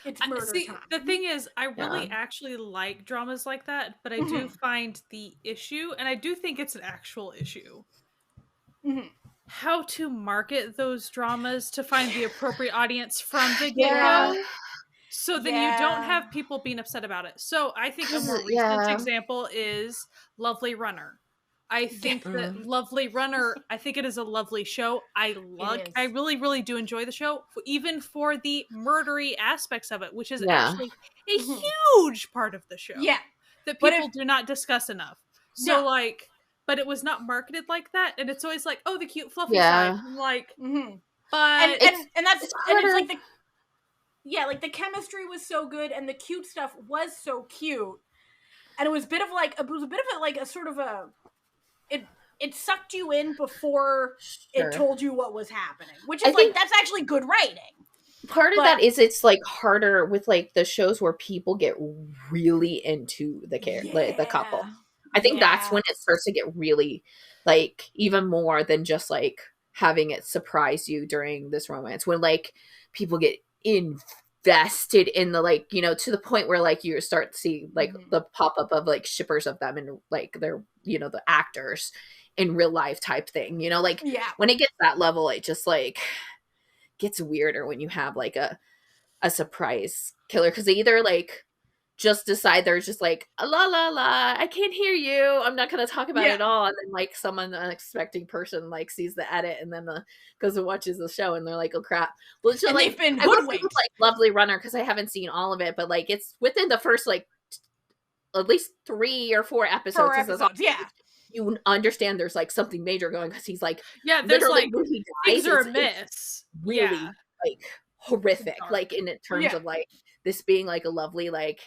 It's murder time. The thing is, I really actually like dramas like that, but I do find the issue, and I do think it's an actual issue, how to market those dramas to find the appropriate audience from the get-go, so then you don't have people being upset about it. So I think a more recent example is Lovely Runner. I think that Lovely Runner, I think it is a lovely show. I really, really do enjoy the show, even for the murdery aspects of it, which is actually a huge part of the show. Yeah. That people do not discuss enough. So like, but it was not marketed like that, and it's always like, oh, the cute fluffy side. I'm like, but and that's and it's like like the chemistry was so good, and the cute stuff was so cute, and it was a bit of a sort of a it sucked you in before it told you what was happening, which is that's actually good writing. Part of that is it's like harder with like the shows where people get really into the the couple. I think that's when it starts to get really like even more than just like having it surprise you during this romance, when like people get invested in the like, you know, to the point where like you start to see like the pop-up of like shippers of them and like they're, you know, the actors in real life type thing, you know, like when it gets that level, it just like gets weirder when you have like a surprise killer, because they either like just decide there's just like la la la, I can't hear you, I'm not gonna talk about it at all, and then like someone unexpected person like sees the edit and then goes and watches the show and they're like, oh crap. Well, so, like, they've been like Lovely Runner, because I haven't seen all of it, but like it's within the first like at least 3 or 4 episodes. You understand there's like something major going, because he's like there's literally like when he things dies, are amiss, really like horrific, like in terms of like this being like a lovely like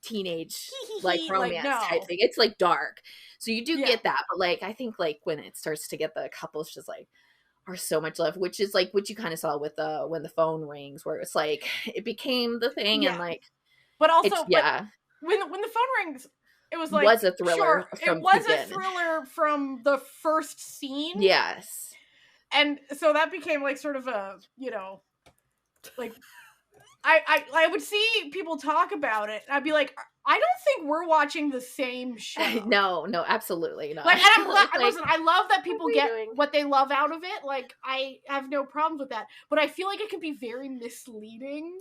teenage like romance type thing. It's like dark, so you do get that, but like I think like when it starts to get the couples just like are so much love, which is like what you kind of saw with when the phone rings, where it's like it became the thing, and like but also when the phone rings, it was like was a thriller. It was a thriller from the first scene. Yes. And so that became like sort of a, you know, like I would see people talk about it, and I'd be like, I don't think we're watching the same show. No, absolutely not. Like, and I'm glad. Like, listen, I love that people get what they love out of it. Like, I have no problems with that. But I feel like it can be very misleading.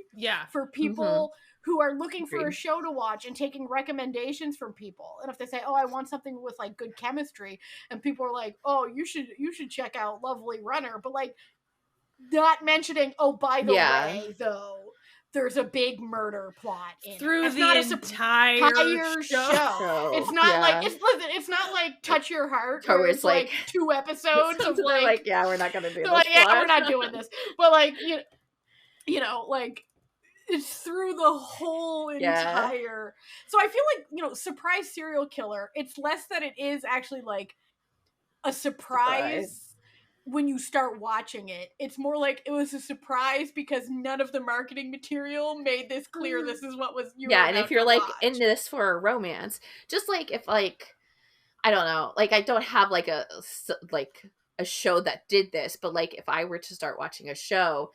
For people who are looking for a show to watch and taking recommendations from people. And if they say, "Oh, I want something with like good chemistry," and people are like, "Oh, you should check out Lovely Runner," but like not mentioning, "Oh, by the way, though, there's a big murder plot in through it." the entire show. It's not like it's not like Touch Your Heart, where it's like 2 episodes of like we're not gonna do this. Like, we're not doing this. But like you know, like it's through the whole entire. So I feel like, you know, surprise serial killer, it's less that it is actually like a surprise when you start watching it. It's more like it was a surprise because none of the marketing material made this clear. This is what was you were and about if you're to like watch. in this for a romance, just like if like I don't know, like I don't have like a show that did this, but like if I were to start watching a show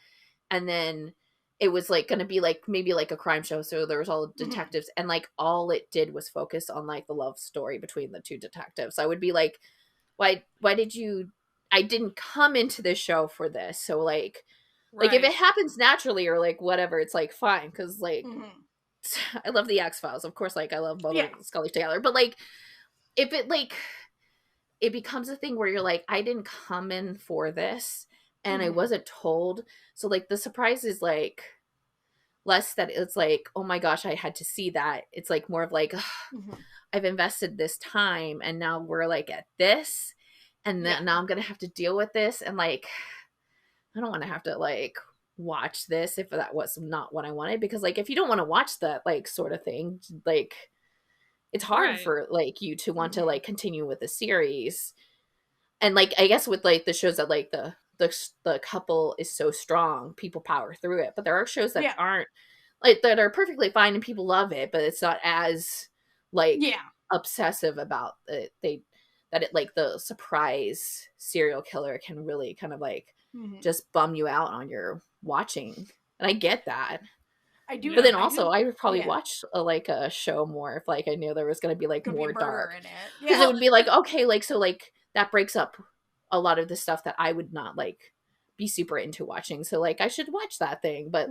and then it was like going to be like maybe like a crime show, so there was all detectives and like all it did was focus on like the love story between the two detectives, I would be like, why did you, I didn't come into this show for this. So like like if it happens naturally or like whatever, it's like fine, because like I love the X-Files, of course, like I love both of Scully together, but like if it like it becomes a thing where you're like, I didn't come in for this and I wasn't told, so like the surprise is like less that it's like, oh my gosh, I had to see that. It's like more of like, I've invested this time and now we're like at this and then now I'm gonna have to deal with this, and like I don't want to have to like watch this if that was not what I wanted, because like if you don't want to watch that like sort of thing, like it's hard for like you to want to like continue with the series. And like I guess with like the shows that like the couple is so strong, people power through it, but there are shows that aren't like that are perfectly fine and people love it, but it's not as like obsessive about it. That it like the surprise serial killer can really kind of like just bum you out on your watching, and I get that. I do, but then also I would probably watch a show more if like I knew there was going to be like more dark in it, because it would be like, okay, like so like that breaks up a lot of the stuff that I would not like be super into watching, so like I should watch that thing. But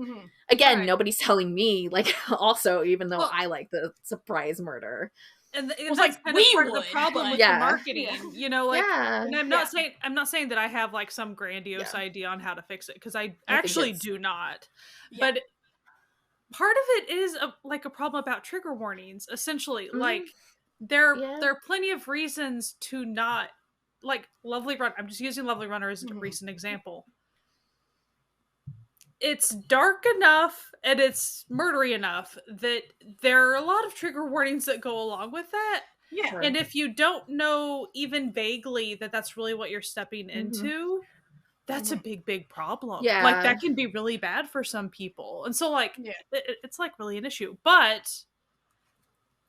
again, nobody's telling me like also, even though I like the surprise murder. And it's like kind of part of the problem with the marketing, you know, like, and I'm not saying that I have like some grandiose idea on how to fix it, because I actually do not. But part of it is like a problem about trigger warnings, essentially. Like there are plenty of reasons to not like Lovely Run. I'm just using Lovely Runner as a recent example. It's dark enough and it's murdery enough that there are a lot of trigger warnings that go along with that. Yeah. Sure. And if you don't know even vaguely that that's really what you're stepping into, that's a big problem. Yeah. Like that can be really bad for some people. And so like, it's like really an issue, but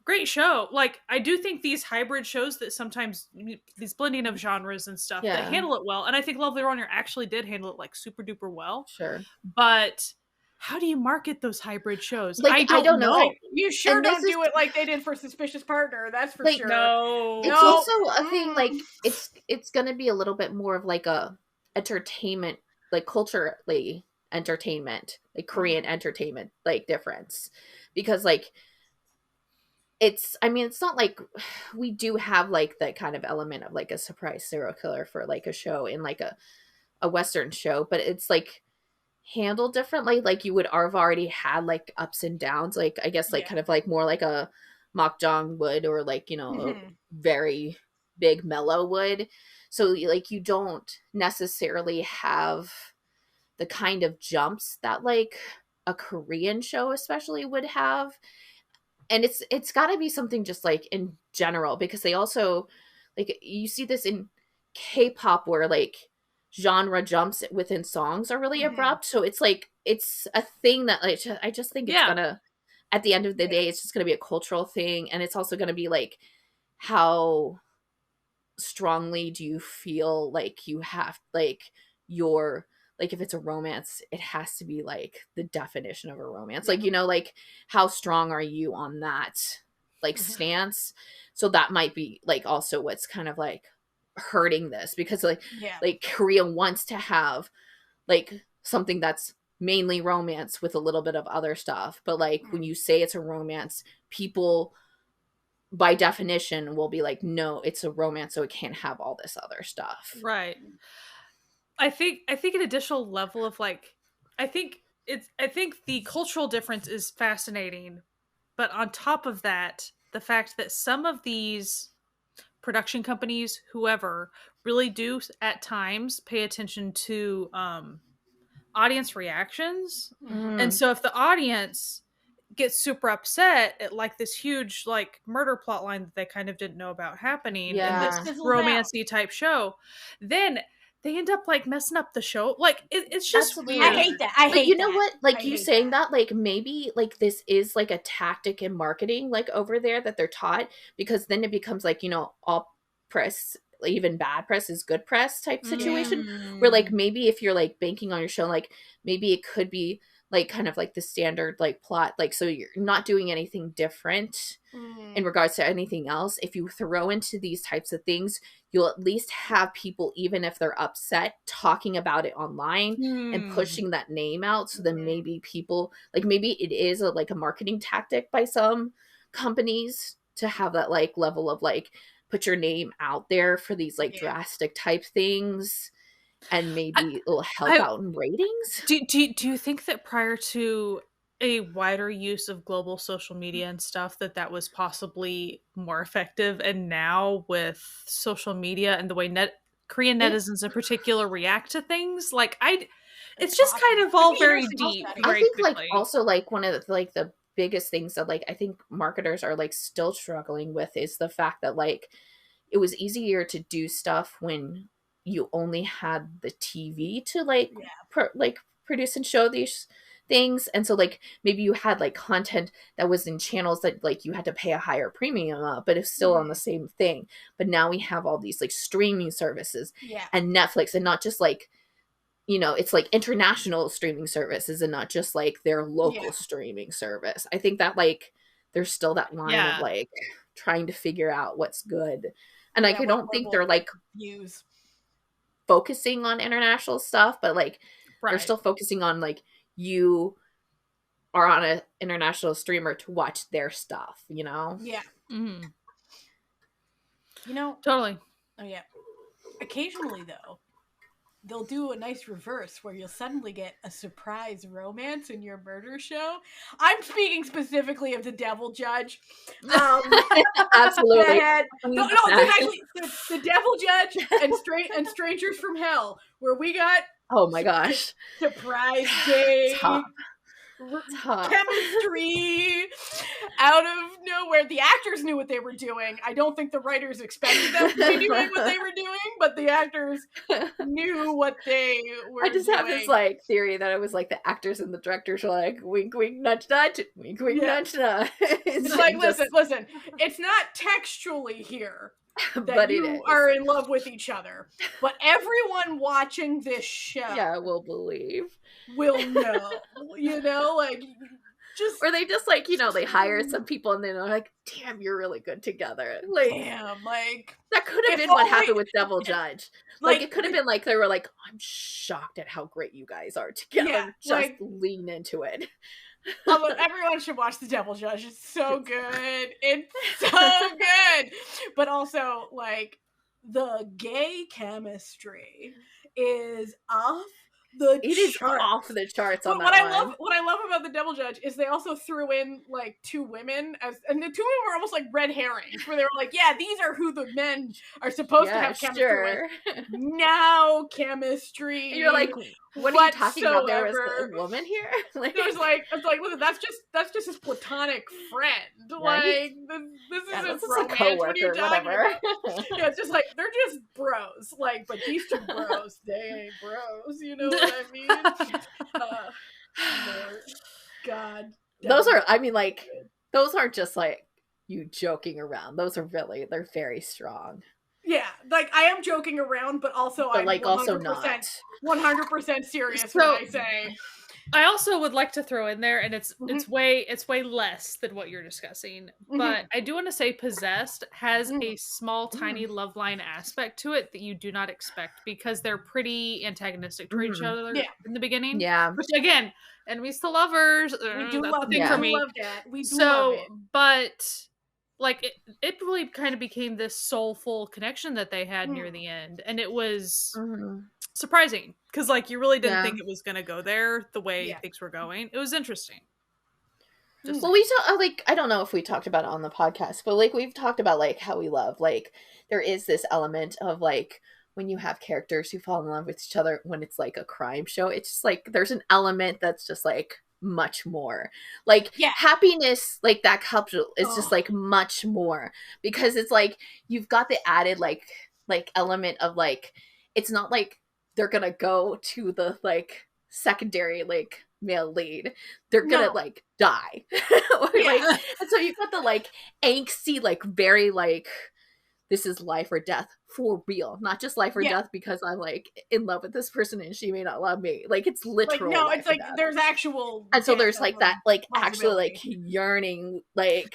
great show. Like I do think these hybrid shows that sometimes these blending of genres and stuff that handle it well. And I think Lovely Runner actually did handle it like super duper well. Sure. But how do you market those hybrid shows? Like, I don't know. Like, you sure don't do it like they did for Suspicious Partner. That's for sure. No. It's also a thing like it's going to be a little bit more of like a entertainment, like culturally entertainment, like Korean entertainment, like difference, because like it's not like we do have like that kind of element of like a surprise serial killer for like a show in like a Western show, but it's like handled differently. Like you would have already had like ups and downs, like I guess like kind of like more like a Mok Jong would, or like, you know, a very big mellow would. So like you don't necessarily have the kind of jumps that like a Korean show especially would have. And it's got to be something just like in general, because they also like, you see this in K-pop where like genre jumps within songs are really abrupt. So it's like it's a thing that like I just think it's gonna, at the end of the day, it's just gonna be a cultural thing, and it's also gonna be like how strongly do you feel like you have like your, like if it's a romance, it has to be like the definition of a romance. Like, you know, like how strong are you on that like stance? So that might be like also what's kind of like hurting this, because like like Korea wants to have like something that's mainly romance with a little bit of other stuff, but like when you say it's a romance, people by definition will be like, no, it's a romance, so it can't have all this other stuff. Right. I think an additional level of like, I think the cultural difference is fascinating, but on top of that, the fact that some of these production companies, whoever, really do at times pay attention to audience reactions. And so if the audience get super upset at like this huge like murder plot line that they kind of didn't know about happening in this romancy type show, then they end up like messing up the show. Like it's just Absolutely. weird. I hate that. I hate you that. know what? Like you saying that, like maybe like this is like a tactic in marketing, like over there that they're taught, because then it becomes like, you know, all press, even bad press is good press type situation, where like maybe if you're like banking on your show, like maybe it could be like kind of like the standard like plot, like so you're not doing anything different in regards to anything else. If you throw into these types of things, you'll at least have people, even if they're upset, talking about it online and pushing that name out. So then maybe people, like maybe it is like a marketing tactic by some companies to have that like level of like put your name out there for these like drastic type things, and maybe it'll help out in ratings. Do you think that prior to a wider use of global social media and stuff that was possibly more effective, and now with social media and the way Korean netizens in particular react to things, like it's just kind of all very deep. I think like also like one of the biggest things that like I think marketers are like still struggling with is the fact that like it was easier to do stuff when you only had the TV to like produce and show these things, and so like maybe you had like content that was in channels that like you had to pay a higher premium but it's still on the same thing. But now we have all these like streaming services and Netflix, and not just like, you know, it's like international streaming services and not just like their local streaming service. I think that like there's still that line of like trying to figure out what's good, and like I don't think they're like focusing on international stuff, but like they're still focusing on like you are on an international streamer to watch their stuff, you know? Yeah. You know, totally. Oh yeah. Occasionally though, they'll do a nice reverse where you'll suddenly get a surprise romance in your murder show. I'm speaking specifically of The Devil Judge. Absolutely. No, there's actually the Devil Judge and Strangers from Hell, where we got oh my gosh, surprise date. Chemistry out of nowhere. The actors knew what they were doing. I don't think the writers expected them to be doing what they were doing, but the actors knew what they were doing. I just have this like theory that it was like the actors and the directors were like wink wink nudge nudge, wink wink nudge nudge. It's like listen, it's not textually here that but you are in love with each other, but everyone watching this show will believe, will know, you know, like just, or they just like, you know, they hire some people and they're like, damn, you're really good together. Like, damn, like that could have been what happened with Devil Judge. Like it could have been like they were like, I'm shocked at how great you guys are together. Just like, lean into it. Everyone should watch The Devil Judge. It's so good. It's so good. But also, like, the gay chemistry is off the charts. Off the charts on what I love about The Devil Judge is they also threw in like two women and the two women were almost like red herrings, where they were like, yeah, these are who the men are supposed to have chemistry with. No chemistry. And you're like, what are you talking about? There was a woman here. Like, it's like, listen, that's just his platonic friend. Like, this isn't romance. A coworker, whatever. Yeah, it's just like they're just bros. Like, but these two bros, they ain't bros. You know what I mean? God, those are. I mean, like, those aren't just like you joking around. Those are really, they're very strong. Yeah, like I am joking around, but also I'm like 100%, also not 100% serious when I say. I also would like to throw in there, and it's way less than what you're discussing, but I do want to say Possessed has a small, tiny love line aspect to it that you do not expect, because they're pretty antagonistic to each other in the beginning. Yeah, which again, enemies to lovers. We do love that. For me. We love that. We do love it. But like it really kind of became this soulful connection that they had near the end, and it was surprising because like you really didn't think it was going to go there the way things were going. It was interesting. Well, we like, I don't know if we talked about it on the podcast, but like we've talked about like how we love, like there is this element of like when you have characters who fall in love with each other when it's like a crime show, it's just like there's an element that's just like much more. Like happiness, like that couple is just like much more, because it's like you've got the added like element of like, it's not like they're gonna go to the like secondary like male lead, they're gonna like die. Or, like, and so you've got the like angsty, like very like, this is life or death for real, not just life or death because I'm like in love with this person and she may not love me. Like, it's literal. Like, no, it's like there's actual, and so there's like that like actually like yearning, like,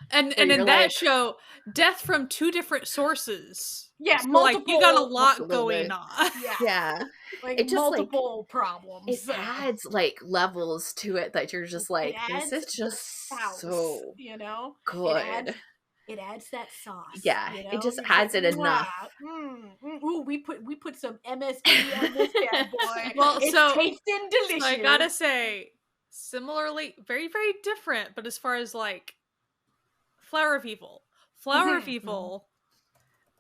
and in that like, show, death from two different sources. Yeah, so, multiple. Like, you got a lot going on. Yeah. Like, it just, multiple like, problems. It adds like levels to it that you're just like, this is just so, you know, good. It adds that sauce. Yeah, you know? it just You're adds like, it enough. Ooh, we put some MSG on this bad boy. Well, it's so tasting delicious. So I gotta say, similarly, very, very different, but as far as like Flower of Evil,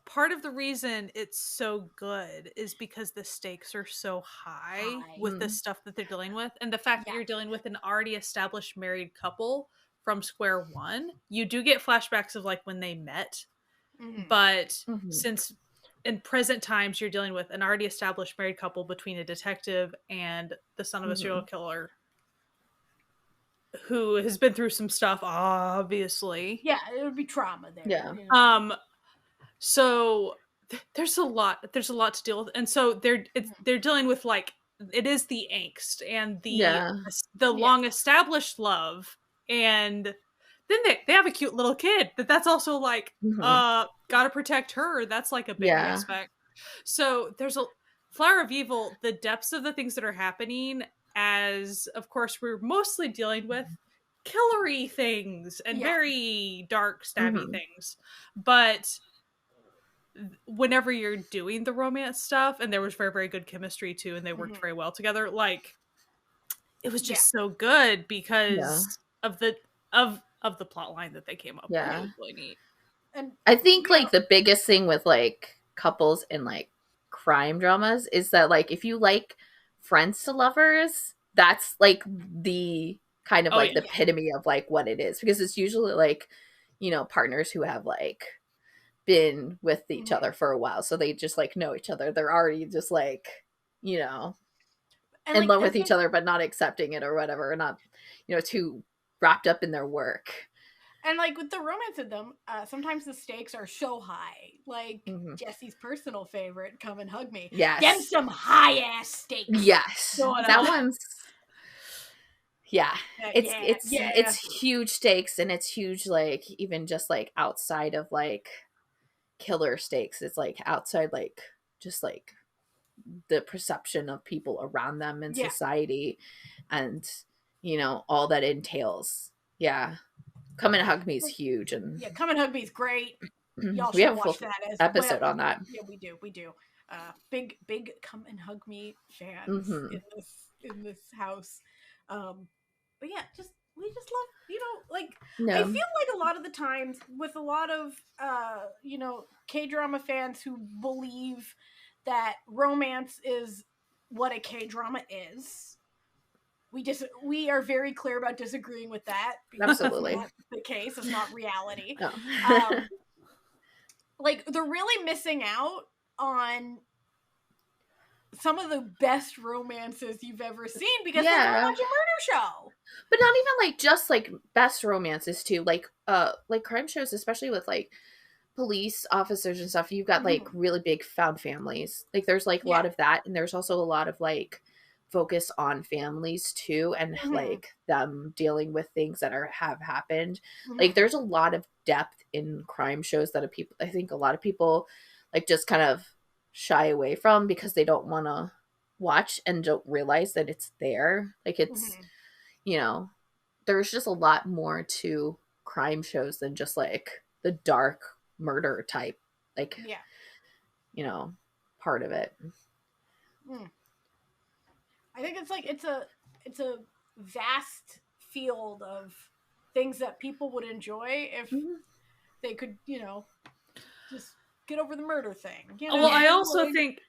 part of the reason it's so good is because the stakes are so high with the stuff that they're dealing with, and the fact that you're dealing with an already established married couple from square one. You do get flashbacks of like when they met, but since in present times you're dealing with an already established married couple between a detective and the son of a serial killer who has been through some stuff, obviously. Yeah, it would be trauma there. Yeah. You know? So there's a lot to deal with, and so they're dealing with like, it is the angst and the long established love, and then they have a cute little kid that's also like gotta protect her. That's like a big aspect. So there's a Flower of Evil, the depths of the things that are happening, as of course we're mostly dealing with killery things and very dark stabby things, but whenever you're doing the romance stuff, and there was very, very good chemistry too, and they worked very well together, like it was just so good because of the plot line that they came up with. It was really neat. And I think like the biggest thing with like couples in like crime dramas is that like if you like friends to lovers, that's like the kind of like the epitome of like what it is, because it's usually like, you know, partners who have like been with each other for a while, so they just like know each other, they're already just like, you know, and in love with each other but not accepting it or whatever, or not, you know, too wrapped up in their work. And like with the romance of them, sometimes the stakes are so high, like Jessie's personal favorite, Come and Hug Me. Them some high ass stakes. That one's it's huge stakes, and it's huge, like even just like outside of like killer stakes, it's like outside like just like the perception of people around them in society, and you know, all that entails. Come and Hug Me is huge, and Come and Hug Me is great. Y'all we should have a watch full that as episode well. on that. We do. Big Come and Hug Me fans in this house. But yeah, we just love, you know, like I feel like a lot of the times with a lot of you know, K-drama fans who believe that romance is what a K-drama is. We are very clear about disagreeing with that. Absolutely. It's not the case. It's not reality. No. Like, they're really missing out on some of the best romances you've ever seen because they're gonna watch a murder show. But not even like just like best romances too. Like crime shows, especially with like police officers and stuff, you've got like really big found families. Like there's like a lot of that, and there's also a lot of like focus on families too, and like them dealing with things that have happened. Like there's a lot of depth in crime shows that I think a lot of people like just kind of shy away from because they don't want to watch and don't realize that it's there. Like it's you know, there's just a lot more to crime shows than just like the dark murder type, like you know, part of it. I think it's like it's a vast field of things that people would enjoy if they could, you know, just get over the murder thing. You know? Well, I also think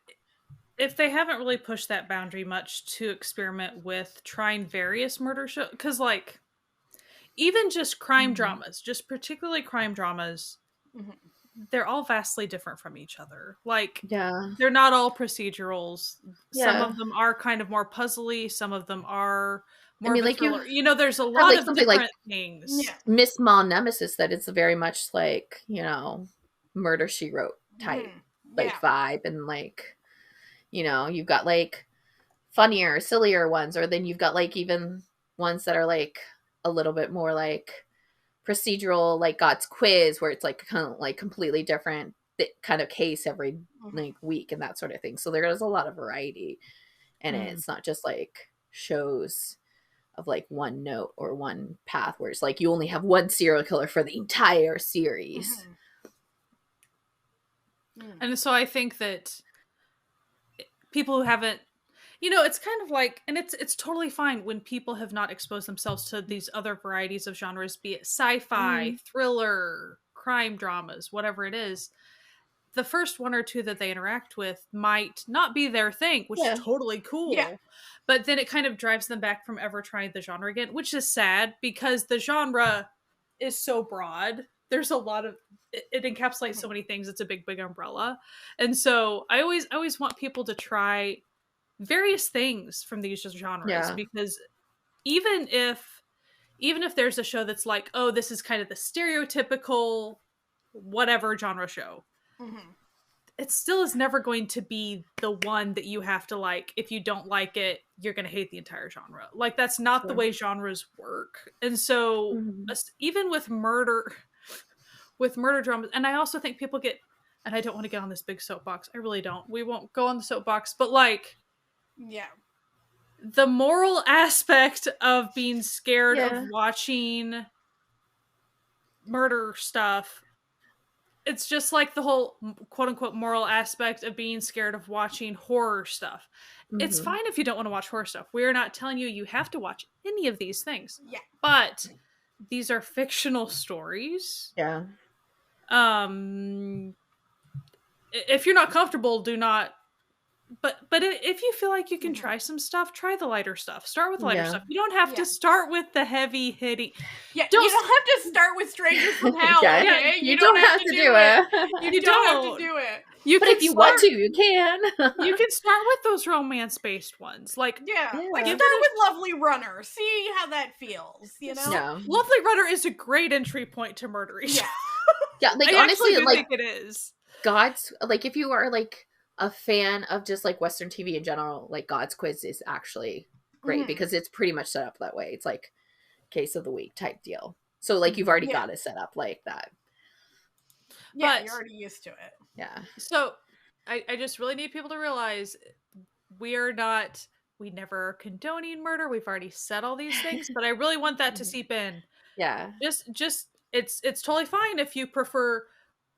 if they haven't really pushed that boundary much to experiment with trying various murder shows, because like even just crime dramas, just particularly crime dramas, they're all vastly different from each other. Like, they're not all procedurals. Some of them are kind of more puzzly. Some of them are more like thriller. You know, there's a lot of different like things. Miss Mall Nemesis, that it's very much like, you know, Murder, She Wrote type like vibe, and like, you know, you've got like funnier, sillier ones, or then you've got like even ones that are like a little bit more like procedural, like God's Quiz, where it's like kind of like completely different kind of case every like week and that sort of thing. So there is a lot of variety in it. It's not just like shows of like one note or one path where it's like you only have one serial killer for the entire series. And so I think that people who haven't, you know, it's kind of like, and it's totally fine when people have not exposed themselves to these other varieties of genres, be it sci-fi, thriller, crime dramas, whatever it is. The first one or two that they interact with might not be their thing, which is totally cool. Yeah. But then it kind of drives them back from ever trying the genre again, which is sad because the genre is so broad. There's a lot of, it encapsulates so many things. It's a big, big umbrella. And so I always want people to try various things from these genres, because even if there's a show that's like, oh, this is kind of the stereotypical whatever genre show, it still is never going to be the one that you have to like. If you don't like it, you're going to hate the entire genre. Like, that's not the way genres work. And so even with murder dramas, and I also think people get, and I don't want to get on this big soapbox, I really don't, we won't go on the soapbox, but like, the moral aspect of being scared of watching murder stuff, it's just like the whole quote-unquote moral aspect of being scared of watching horror stuff. It's fine if you don't want to watch horror stuff. We're not telling you have to watch any of these things. But these are fictional stories. If you're not comfortable, do not. But if you feel like you can try some stuff, try the lighter stuff. Start with lighter stuff. You don't have to start with the heavy hitting. You don't have to start with Strangers from Hell. Okay? You don't have to do it. You don't have to do it. But if you want to, you can. You can start with those romance-based ones. Like, like start with Lovely Runner. See how that feels, you know? Lovely Runner is a great entry point to murdering. Like, honestly, like, think it is. God's, like, if you are, like, a fan of just like Western TV in general, like God's Quiz is actually great because it's pretty much set up that way. It's like case of the week type deal. So like you've already got it set up like that. Yeah, but you're already used to it. Yeah. So I just really need people to realize we never are condoning murder. We've already said all these things, but I really want that to seep in. Yeah. Just it's totally fine if you prefer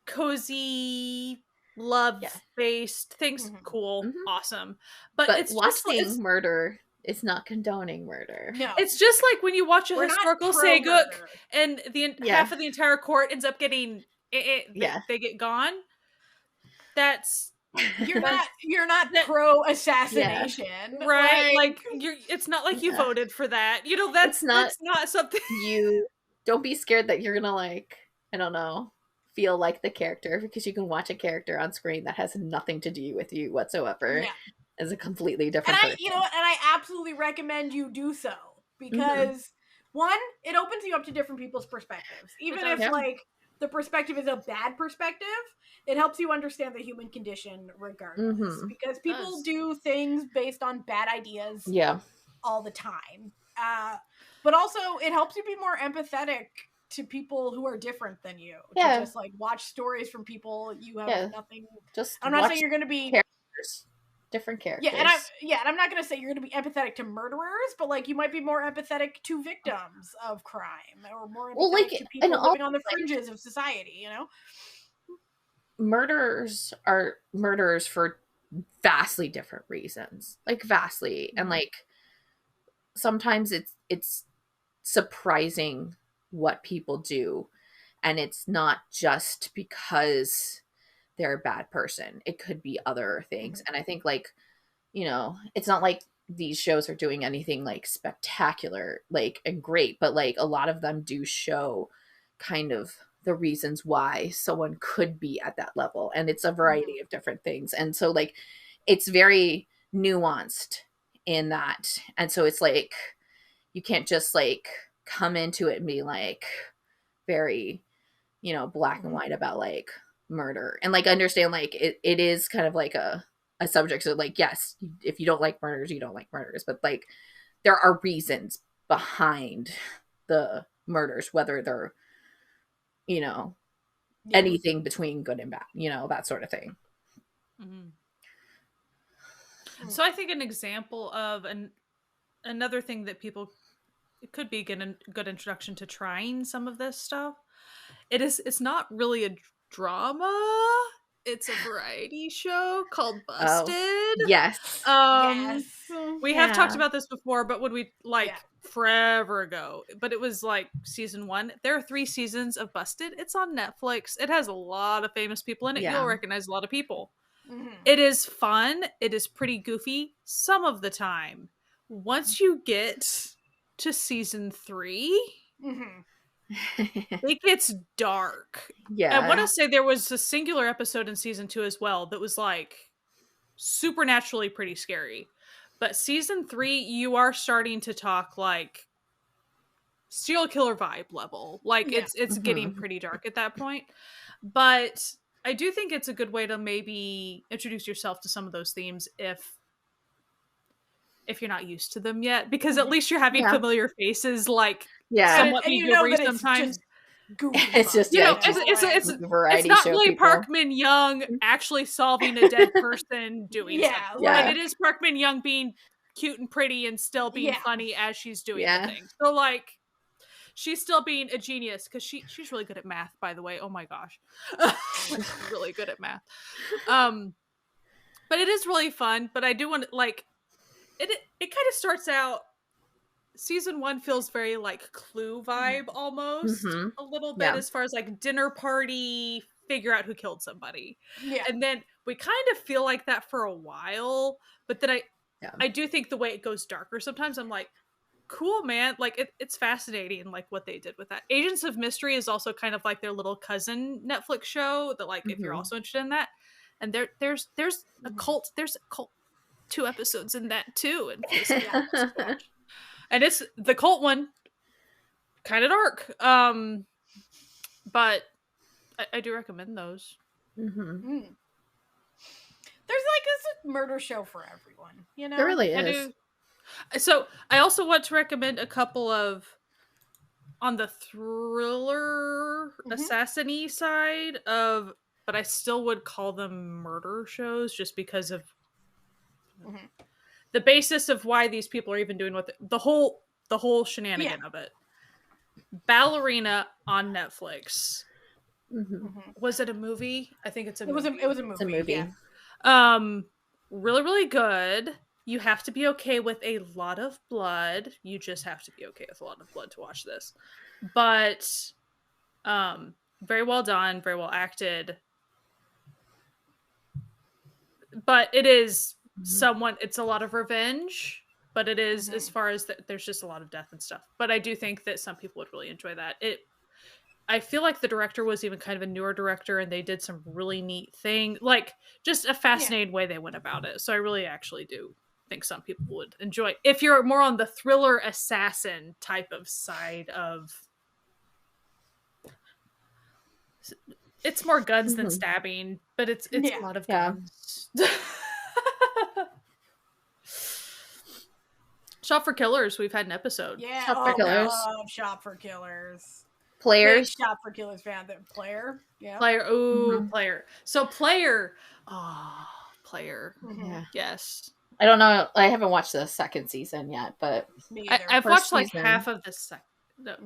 cozy love-based things. Cool, awesome, but it's watching just murder is not condoning murder. No, it's just like when you watch a historical Sagook and the half of the entire court ends up getting they get gone. That's you're not pro assassination, right? Like it's not like you voted for that. You know, that's not something you don't be scared that you're gonna like, I don't know, feel like the character, because you can watch a character on screen that has nothing to do with you whatsoever as a completely different person. And I absolutely recommend you do so, because one, it opens you up to different people's perspectives. Even if like the perspective is a bad perspective, it helps you understand the human condition regardless, because people do things based on bad ideas all the time. But also it helps you be more empathetic to people who are different than you. To just like watch stories from people you have nothing. I'm not saying you're going to be different characters. And I'm not going to say you're going to be empathetic to murderers, but like you might be more empathetic to victims of crime, or more empathetic to people living on the fringes of society. You know, murderers are murderers for vastly different reasons, and like sometimes it's surprising what people do, and it's not just because they're a bad person. It could be other things. And I think like you know, it's not like these shows are doing anything like spectacular, like, and great, but like a lot of them do show kind of the reasons why someone could be at that level. And it's a variety of different things. And so like, it's very nuanced in that. And so it's like, you can't just like come into it and be like very, you know, black and white about like murder, and like understand like it is kind of like a subject. So like, yes, if you don't like murders, you don't like murders, but like there are reasons behind the murders, whether they're, you know, anything between good and bad, you know, that sort of thing. So I think an example of another thing that people, it could be a good introduction to trying some of this stuff. It's not really a drama. It's a variety show called Busted. Oh, yes. We have talked about this before, but when we forever ago, but it was like season 1. There are 3 seasons of Busted. It's on Netflix. It has a lot of famous people in it. You'll recognize a lot of people. It is fun. It is pretty goofy some of the time. Once you get to season 3, it gets dark. Yeah. I want to say there was a singular episode in season 2 as well that was like supernaturally pretty scary. But season 3, you are starting to talk like serial killer vibe level. Like it's getting pretty dark at that point. But I do think it's a good way to maybe introduce yourself to some of those themes if you're not used to them yet, because at least you're having familiar faces, like somewhat and you know that sometimes. It's just, you know, it's not really people. Park Min Young actually solving a dead person doing something. But it is Park Min Young being cute and pretty and still being funny as she's doing the thing. So like, she's still being a genius, because she's really good at math, by the way. Oh my gosh. Like, really good at math. But it is really fun. But I do want to, like, it kind of starts out, season 1 feels very like Clue vibe almost, a little bit, as far as like dinner party, figure out who killed somebody. And then we kind of feel like that for a while, but then I do think the way it goes darker sometimes, I'm like, cool, man, like it's fascinating, like what they did with that. Agents of Mystery is also kind of like their little cousin Netflix show that, like, if you're also interested in that, and there's a cult, 2 episodes in that too, and and it's the cult one, kind of dark, but I do recommend those. There's like this murder show for everyone, you know. There really is. So I also want to recommend a couple of, on the thriller assassin-y side of, but I still would call them murder shows, just because of the basis of why these people are even doing what the whole shenanigan of it. Ballerina on Netflix. Was it a movie? I think it's a movie. It was a movie. It's a movie. Yeah. Really, really good. You have to be okay with a lot of blood. You just have to be okay with a lot of blood to watch this. But very well done, very well acted. But it is it's a lot of revenge, but it is, as far as there's just a lot of death and stuff. But I do think that some people would really enjoy that. I feel like the director was even kind of a newer director, and they did some really neat thing, like just a fascinating way they went about it. So I really actually do think some people would enjoy, if you're more on the thriller assassin type of side of, it's more guns than stabbing, but it's a lot of guns. Shop for Killers, we've had an episode. Yeah, Shop for Killers. Shop for Killers. Players. Big Shop for Killers fan. Player. Yeah. Player. Ooh, Player. So Player. Oh, Player. Yeah. Yes. I don't know. I haven't watched the 2nd season yet, but I've watched like half of the second. No.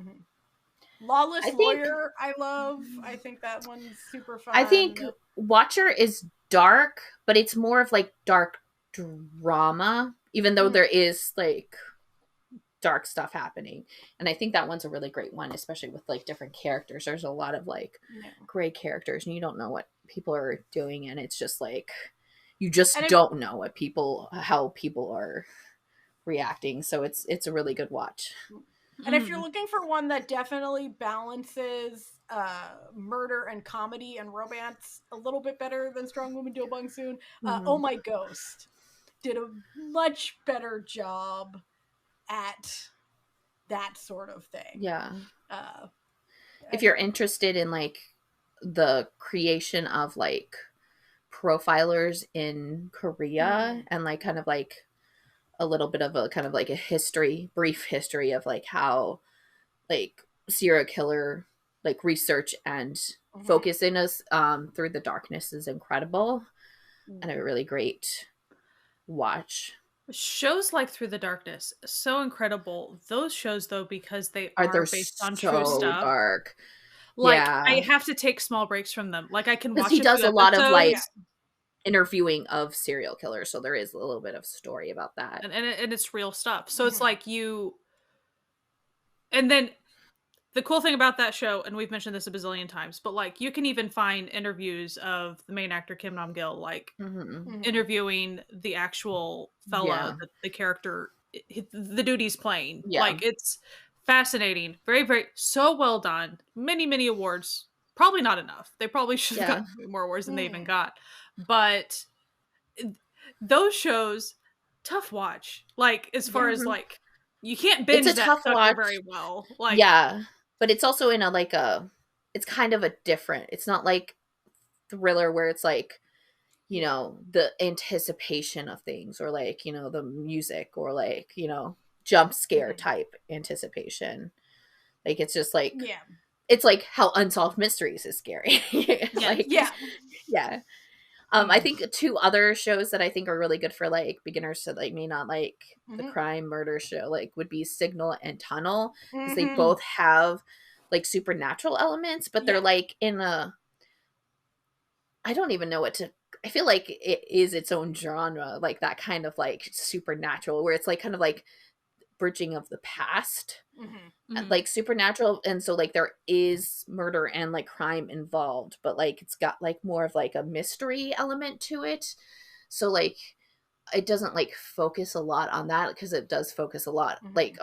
Lawless Lawyer, I love. I think that one's super fun. I think Watcher is dark, but it's more of like dark drama, even though there is like dark stuff happening. And I think that one's a really great one, especially with like different characters. There's a lot of like gray characters, and you don't know what people are doing, and it's just like, you just don't know how people are reacting. So it's a really good watch. And if you're looking for one that definitely balances murder and comedy and romance a little bit better than Strong Woman Do Bong Soon, Oh My Ghost did a much better job at that sort of thing. Yeah. If you're interested in like the creation of like profilers in Korea and like kind of like a little bit of a kind of like a brief history of like how like serial killer like research and focus in us through the darkness is incredible and a really great watch. Shows like Through the Darkness, so incredible. Those shows though, because they are based on true stuff, dark. Like I have to take small breaks from them. Like I can watch. He does a lot of like interviewing of serial killers, so there is a little bit of story about that, and it's real stuff. So it's like and then the cool thing about that show, and we've mentioned this a bazillion times, but like you can even find interviews of the main actor Kim Nam Gil, like interviewing the actual fellow, the character, the dude he's playing. Like it's fascinating, very, very, so well done. Many awards. Probably not enough. They probably should have gotten more awards than they even got. But those shows, tough watch. Like as far as like you can't binge it's a that tough watch very well. Like but it's also in it's kind of a different. It's not like thriller where it's like, you know, the anticipation of things or like, you know, the music or like, you know, jump scare type anticipation. Like it's just like it's like how Unsolved Mysteries is scary. I think two other shows that I think are really good for like beginners that like may not like the crime murder show like would be Signal and Tunnel, because they both have like supernatural elements, but they're like in a, I don't even know what to, I feel like it is its own genre, like that kind of like supernatural where it's like kind of like bridging of the past and like supernatural, and so like there is murder and like crime involved, but like it's got like more of like a mystery element to it, so like it doesn't like focus a lot on that, because it does focus a lot like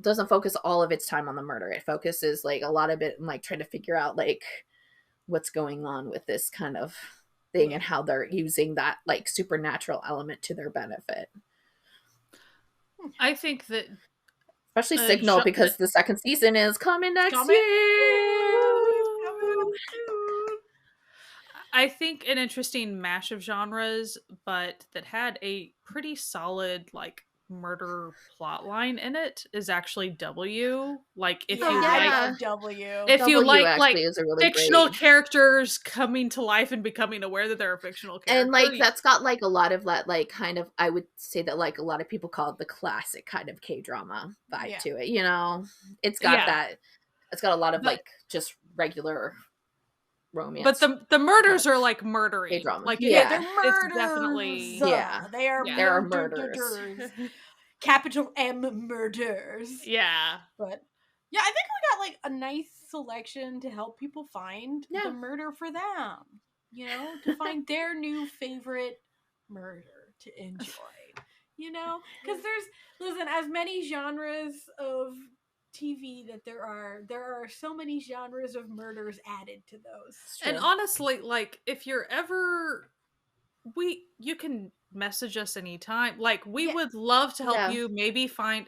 doesn't focus all of its time on the murder. It focuses like a lot of it in like trying to figure out like what's going on with this kind of thing and how they're using that like supernatural element to their benefit. I think that especially Signal, because the second season is coming next year. I think an interesting mash of genres, but that had a pretty solid like murder plot line in it is actually W. Like if you like W, if you like is a really fictional characters coming to life and becoming aware that they're a fictional character, and like that's got like a lot of that like kind of, I would say that like a lot of people call it the classic kind of K-drama vibe to it, you know. It's got that, it's got a lot of like just regular romance, but the murders are like murdering K-drama. Like they're murders. It's definitely they are there are murders. Capital M murders. But I think we got like a nice selection to help people find the murder for them, you know, to find their new favorite murder to enjoy, you know, because listen, as many genres of TV that there are so many genres of murders added to those. And honestly, like if you're ever, you can message us anytime. Like we would love to help you maybe find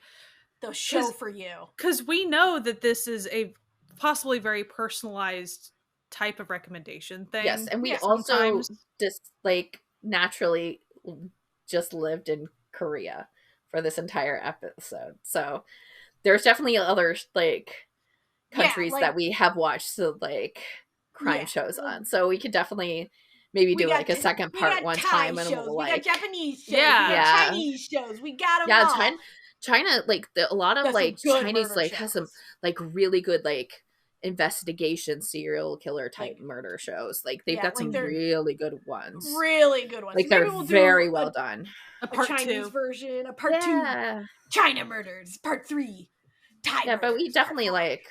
the show for you, because we know that this is a possibly very personalized type of recommendation thing. Yes, and we also just like naturally just lived in Korea for this entire episode, so there's definitely other like countries that we have watched like crime shows on, so we could definitely maybe do like a second part one time, and we'll like we got Japanese shows, we got Chinese shows, we got them all. China like a lot of like Chinese like has some like really good like investigation serial killer type murder shows. Like they've got some really good ones. Like they're very well done. A Chinese version, a part 2, China Murders, part 3. But we definitely like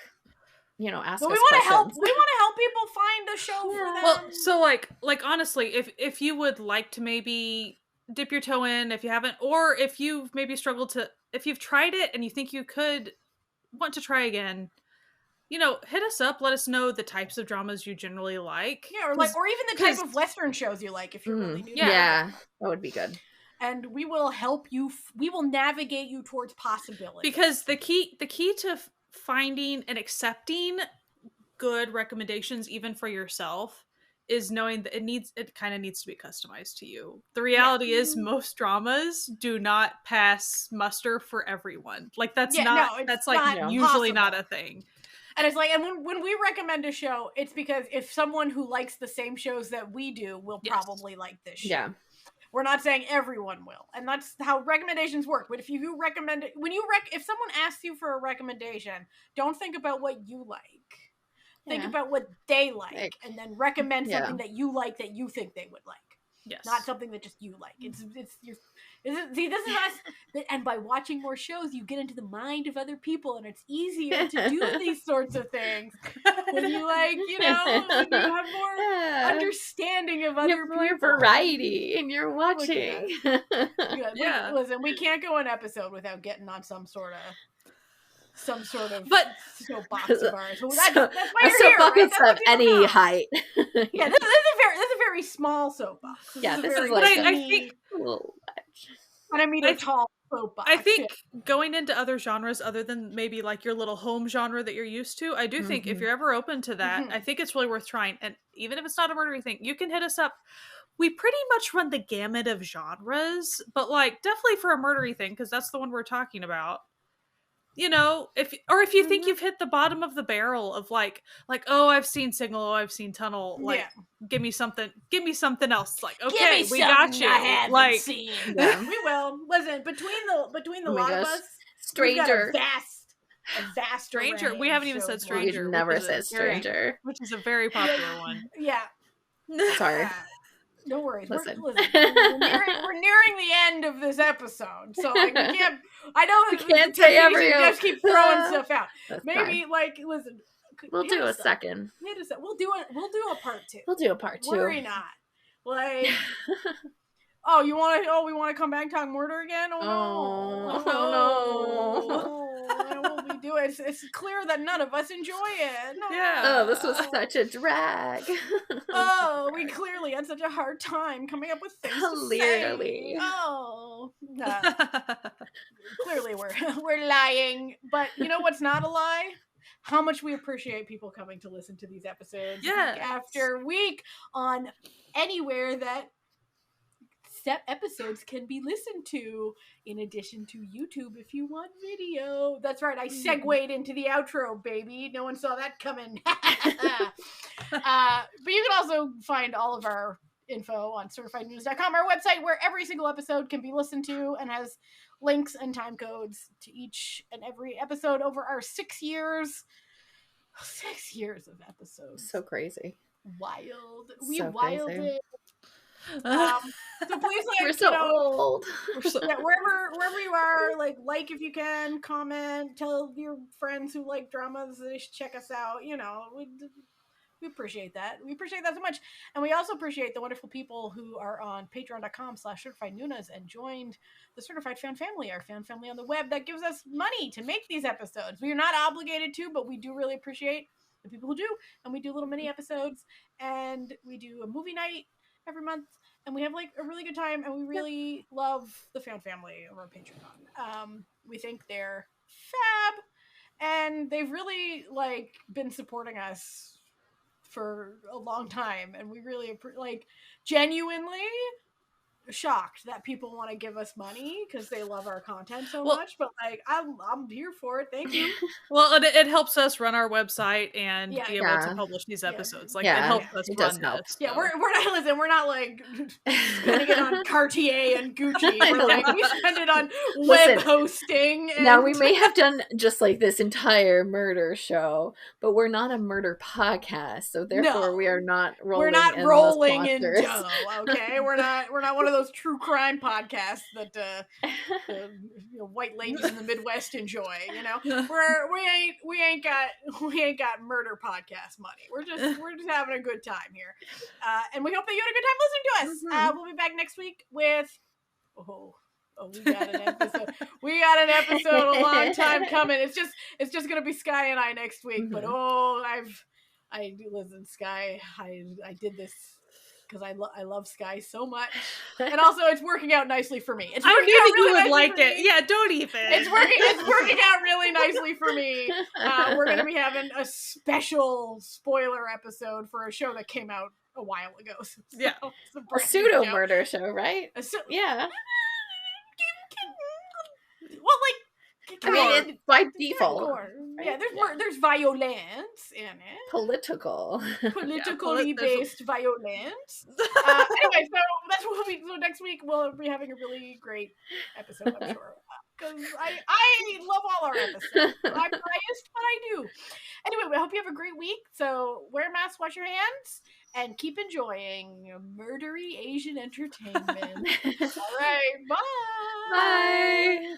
ask But us we want to help. questions. We want to help people find a show for them. Well, so like honestly, if you would like to maybe dip your toe in, if you haven't, or if you've maybe struggled to, if you've tried it and you think you could want to try again, hit us up. Let us know the types of dramas you generally like. Yeah, or even the type of Western shows you like if you're really new. Yeah, that would be good. And we will help you. We will navigate you towards possibility. Because the key to finding and accepting good recommendations, even for yourself, is knowing that it kind of needs to be customized to you. The reality is most dramas do not pass muster for everyone. Like that's usually not a thing. And it's like, and when we recommend a show, it's because if someone who likes the same shows that we do will probably like this show. Yeah. We're not saying everyone will. And that's how recommendations work. But if you recommend it, if someone asks you for a recommendation, don't think about what you like. Think about what they like, and then recommend something that you like that you think they would like. Yes. Not something that just you like. See, this is us. And by watching more shows, you get into the mind of other people, and it's easier to do these sorts of things when you when you have more understanding of other people. More variety in your watching. Listen, we can't go an episode without getting on some sort of soapbox of ours. Well, that's why you're here, right? Of any height. Yeah, this is a very small soapbox. This is like I think a little ledge. And I mean a tall soapbox. I think going into other genres other than maybe like your little home genre that you're used to, I do think if you're ever open to that, I think it's really worth trying. And even if it's not a murdery thing, you can hit us up. We pretty much run the gamut of genres, but like definitely for a murdery thing, because that's the one we're talking about. If you think you've hit the bottom of the barrel of like, oh, I've seen Signal, oh, I've seen Tunnel, like, give me something else. Like, okay, we got you. Like, seen. We will. Listen, between the lot of us, Stranger, a vast Stranger. We haven't even said Stranger. We've never said Stranger, which is a very popular one. Yeah. Sorry. No worries. Listen. We're nearing the end of this episode, so like we can't. I know we can't say everything. Just keep throwing stuff out. Maybe fine. Listen. We'll do a second. We'll do a part 2. We'll do a part 2. Worry not. Like. Oh, we want to come back and talk murder again? Oh no. It's clear that none of us enjoy it. No. Yeah. Oh, this was such a drag. Oh, we clearly had such a hard time coming up with things Clearly. to say. Oh. Clearly we're lying. But you know what's not a lie? How much we appreciate people coming to listen to these episodes week after week on anywhere that episodes can be listened to, in addition to YouTube if you want video. That's right, I segued into the outro, baby. No one saw that coming. But you can also find all of our info on certifiednews.com, our website, where every single episode can be listened to and has links and time codes to each and every episode over our 6 years. 6 years of episodes. So crazy. Wild. So wilded. Crazy. So please, we're so old. Wherever you are, like if you can, comment, tell your friends who like dramas they should check us out. We appreciate that. We appreciate that so much, and we also appreciate the wonderful people who are on patreon.com/certifiednoonas and joined the Certified Fan Family, our fan family on the web that gives us money to make these episodes. We are not obligated to, but we do really appreciate the people who do, and we do little mini episodes, and we do a movie night every month, and we have a really good time, and we really love the fan family over on Patreon. We think they're fab, and they've really been supporting us for a long time, and we really genuinely shocked that people want to give us money because they love our content so much, but I'm here for it. Thank you. Well, it helps us run our website and be able to publish these episodes. It helps us run this. Yeah, we're not spending it on Cartier and Gucci. We spend it on web hosting. And now we may have done just this entire murder show, but we're not a murder podcast, so therefore we are not rolling. We're not rolling in dough. Okay, we're not one of those those true crime podcasts that the white ladies in the Midwest enjoy. You know, we ain't got murder podcast money. We're just having a good time here, and we hope that you had a good time listening to us. We'll be back next week with we got an episode. We got an episode a long time coming. It's just gonna be Sky and I next week. But I do listen, Sky. I did this because I love Sky so much, and also it's working out nicely for me. I knew that you would like it. Yeah, don't even. It's working out really nicely for me. We're gonna be having a special spoiler episode for a show that came out a while ago. So yeah, a pseudo murder show, right? Yeah. Well, I mean, it's by default. Yeah, there's violence in it. Politically based violence. Anyway, so that's what so next week we'll be having a really great episode, I'm sure. Because I love all our episodes. I'm biased, but I do. Anyway, I hope you have a great week. So wear masks, wash your hands, and keep enjoying murdery Asian entertainment. All right, bye. Bye.